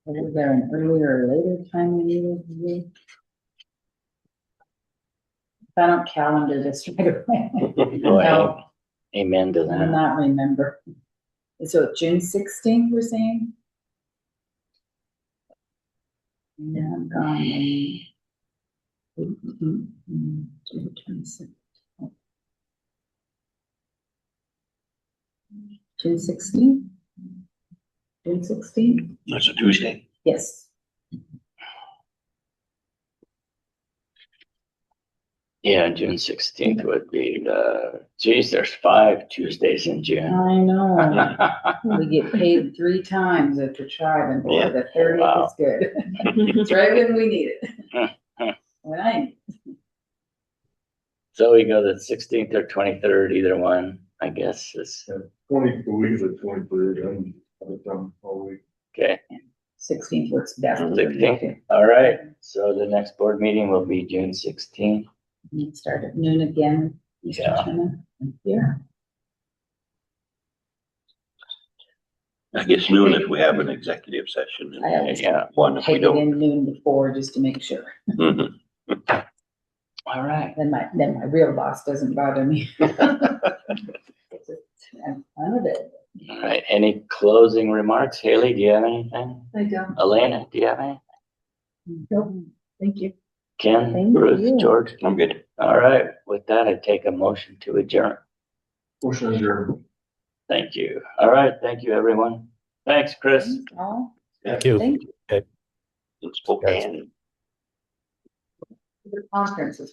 Or is there an earlier or later time we needed to be? If I don't calendar this right away. Go ahead. No, Amen to I do that. not remember. So June 16th, we're saying? Yeah, I'm gone. June 26th. June 16th? June 16th? That's a Tuesday. Yes. Yeah, June 16th would be there's 5 Tuesdays in June. I know. We get paid 3 times at the tribe, and boy, the 30th Wow. is good. It's right when we need it. When I So we go the 16th or 23rd, either one, I guess is 20, the week of the 23rd, I'm out of town all week. okay. 16th works better. 16th. All right. So the next board meeting will be June 16th. Start at noon again. Yeah. Yeah. I guess noon if we have an executive session. I always One if we take it don't. in noon before just to make sure. Mhm. All right. Then my real boss doesn't bother me. I'm fun of it. All right. Any closing remarks? Haley, do you have anything? I don't. Elena, do you have anything? Nope. Thank you. Ken, Thank Ruth, you. George? I'm good. All right. With that, I take a motion to adjourn. Motion adjourned. Thank you. All right. Thank you, everyone. Thanks, Chris. Oh, Thank you. thank you. In Spokane. The conference is